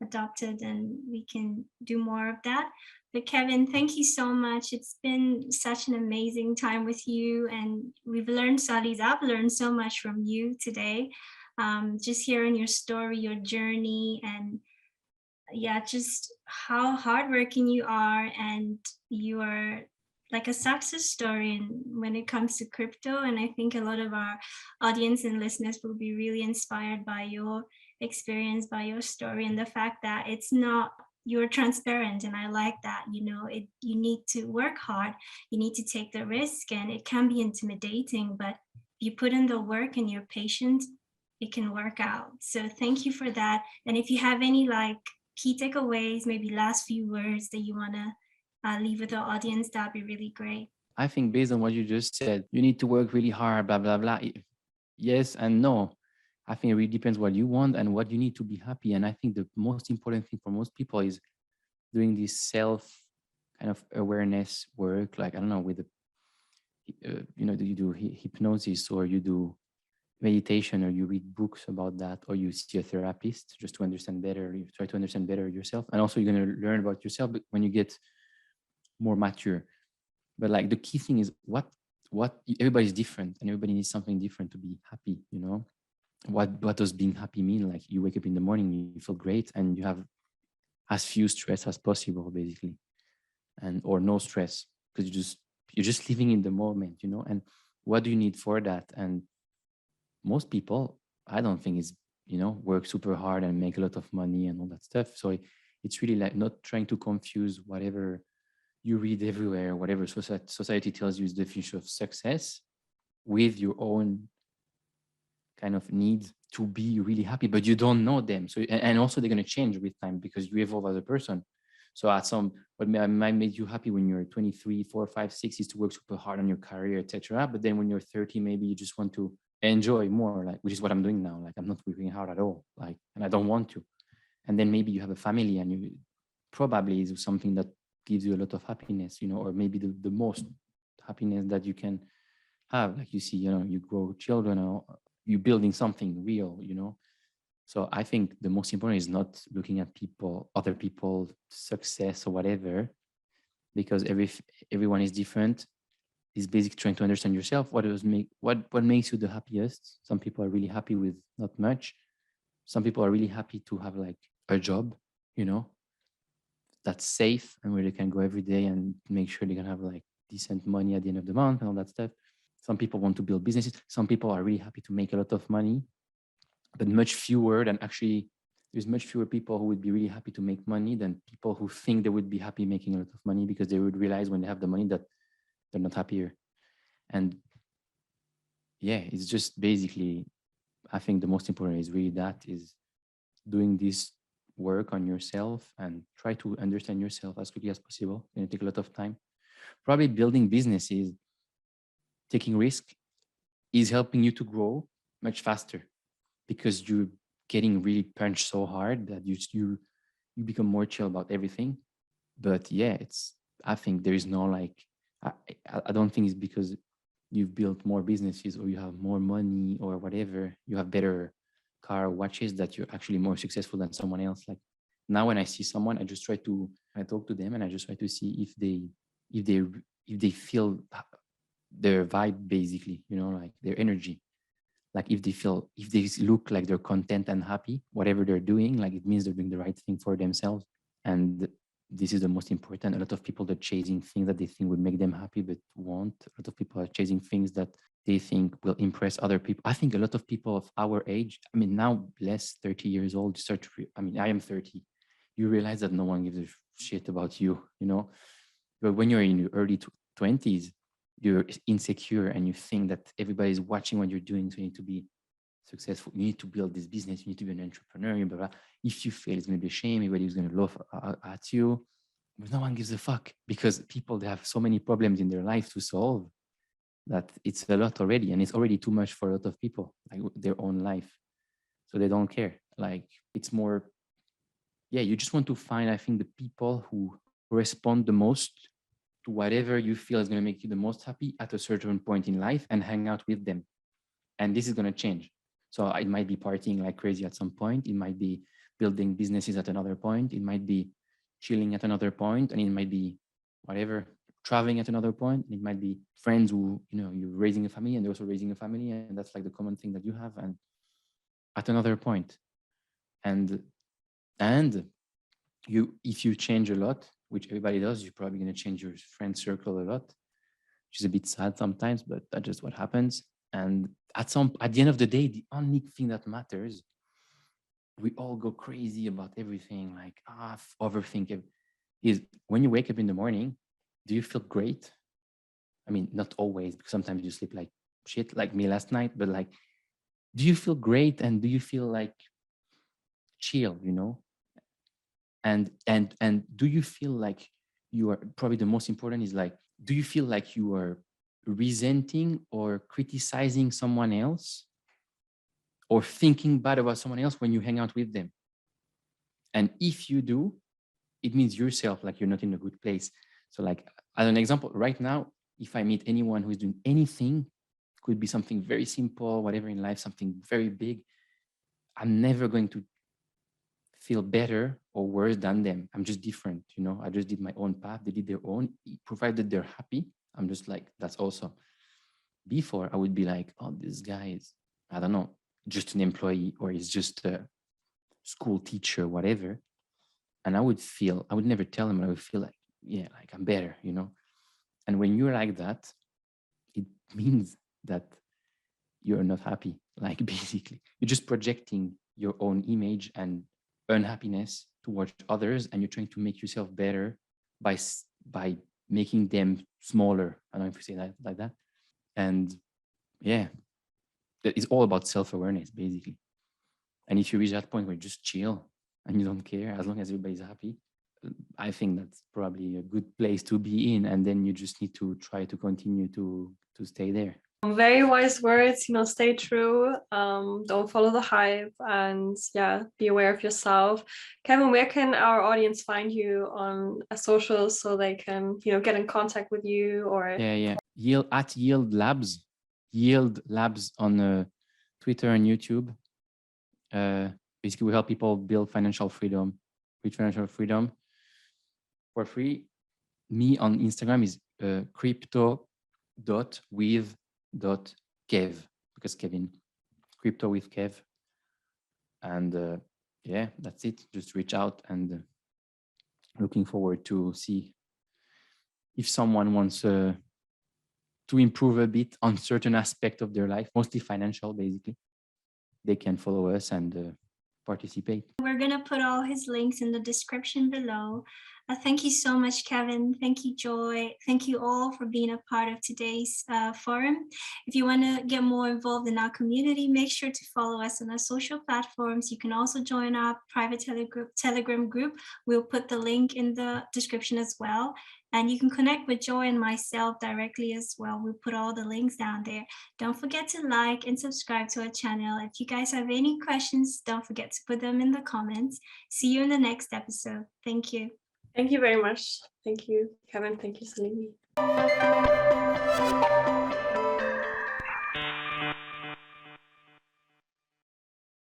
C: adopted and we can do more of that. But Kevin, thank you so much. It's been such an amazing time with you, and I've learned so much from you today. Just hearing your story, your journey, and just how hardworking you are, and you are like a success story when it comes to crypto. And I think a lot of our audience and listeners will be really inspired by your experience, by your story, and the fact that you're transparent. And I like that, you need to work hard, you need to take the risk, and it can be intimidating, but if you put in the work and you're patient, it can work out. So thank you for that. And if you have any like key takeaways, maybe last few words that you want to leave with our audience, that'd be really great.
A: I think based on what you just said, you need to work really hard, blah, blah, blah. Yes and no. I think it really depends what you want and what you need to be happy. And I think the most important thing for most people is doing this self kind of awareness work. Like, I don't know, with you do hypnosis, or you do meditation, or you read books about that, or you see a therapist just to understand better. You try to understand better yourself. And also you're going to learn about yourself when you get more mature. But like the key thing is what everybody's different, and everybody needs something different to be happy. What does being happy mean? Like, you wake up in the morning, you feel great, and you have as few stress as possible, basically, or no stress, because you're just living in the moment, and what do you need for that? And most people, I don't think, is work super hard and make a lot of money and all that stuff. So it's really like not trying to confuse whatever you read everywhere, whatever society tells you is the definition of success, with your own kind of needs to be really happy, but you don't know them. So, and also they're going to change with time because you evolve as a person. So what might make you happy when you're 23, 4, 5, 6 is to work super hard on your career, etc. But then when you're 30, maybe you just want to enjoy more, like, which is what I'm doing now. Like, I'm not working hard at all, like, and I don't want to. And then maybe you have a family, and you probably is something that gives you a lot of happiness, or maybe the most happiness that you can have. Like, you see, you grow children, you're building something real, So I think the most important is not looking at other people's success or whatever, because everyone is different. It's basically trying to understand yourself. What makes you the happiest? Some people are really happy with not much. Some people are really happy to have like a job, that's safe and where they can go every day and make sure they can have like decent money at the end of the month and all that stuff. Some people want to build businesses. Some people are really happy to make a lot of money, but there's much fewer people who would be really happy to make money than people who think they would be happy making a lot of money, because they would realize when they have the money that they're not happier. And yeah, it's just basically, I think the most important is really is doing this work on yourself and try to understand yourself as quickly as possible. It's going to take a lot of time. Probably building businesses, taking risk is helping you to grow much faster, because you're getting really punched so hard that you become more chill about everything. But yeah, I think there is no like, I don't think it's because you've built more businesses or you have more money or whatever, you have better car or watches, that you're actually more successful than someone else. Like now when I see someone, I talk to them and I just try to see if they feel their vibe, basically, like their energy. Like if they look like they're content and happy, whatever they're doing, like it means they're doing the right thing for themselves. And this is the most important. A lot of people are chasing things that they think would make them happy, but won't. A lot of people are chasing things that they think will impress other people. I think a lot of people of our age, now less 30 years old, I am 30. You realize that no one gives a shit about you, But when you're in your early 20s, you're insecure and you think that everybody's watching what you're doing, so you need to be successful. You need to build this business. You need to be an entrepreneur. Blah, blah. If you fail, it's going to be a shame. Everybody's going to laugh at you. But no one gives a fuck, because people, they have so many problems in their life to solve that it's a lot already. And it's already too much for a lot of people, like their own life. So they don't care. Like it's more, you just want to find, I think, the people who respond the most to whatever you feel is going to make you the most happy at a certain point in life, and hang out with them. And this is going to change. So it might be partying like crazy at some point. It might be building businesses at another point. It might be chilling at another point. And it might be whatever, traveling at another point. And it might be friends who, you're raising a family and they're also raising a family. And that's like the common thing that you have. And at another point. And if you change a lot, which everybody does, you're probably going to change your friend circle a lot, which is a bit sad sometimes, but that's just what happens. And at the end of the day, the only thing that matters, we all go crazy about everything, like overthink it, is when you wake up in the morning, do you feel great? Not always, because sometimes you sleep like shit, like me last night, but like, do you feel great? And do you feel like chill, And do you feel like you are, probably the most important is like, do you feel like you are resenting or criticizing someone else or thinking bad about someone else when you hang out with them? And if you do, it means yourself, like you're not in a good place. So like, as an example, right now, if I meet anyone who is doing anything, could be something very simple, whatever in life, something very big, I'm never going to feel better or worse than them. I'm just different, I just did my own path. They did their own, provided they're happy. I'm just like, that's awesome. Before, I would be like, oh, this guy is, I don't know, just an employee, or he's just a school teacher, whatever. And I would never tell him, I would feel like, like I'm better, And when you're like that, it means that you're not happy. Like basically, you're just projecting your own image and unhappiness towards others, and you're trying to make yourself better by making them smaller. I don't know if you say that like that. And it's all about self-awareness, basically. And if you reach that point where you just chill and you don't care, as long as everybody's happy, I think that's probably a good place to be in. And then you just need to try to continue to stay there.
B: Very wise words, stay true, don't follow the hype, and be aware of yourself. Kevin, where can our audience find you on socials so they can, get in contact with you? Or
A: Yield Labs on Twitter and YouTube. Basically, we help people build financial freedom, reach financial freedom for free. Me on Instagram is crypto.with.kev, because Kevin, crypto with Kev. And yeah, that's it. Just reach out, and looking forward to see if someone wants to improve a bit on certain aspect of their life, mostly financial, basically. They can follow us and participate.
C: We're going to put all his links in the description below. Thank you so much, Kevin. Thank you, Joy. Thank you all for being a part of today's forum. If you want to get more involved in our community, make sure to follow us on our social platforms. You can also join our private Telegram group. We'll put the link in the description as well. And you can connect with Joy and myself directly as well. We'll put all the links down there. Don't forget to like and subscribe to our channel. If you guys have any questions, don't forget to put them in the comments. See you in the next episode. Thank you.
B: Thank you very much. Thank you, Kevin. Thank you, Salimi.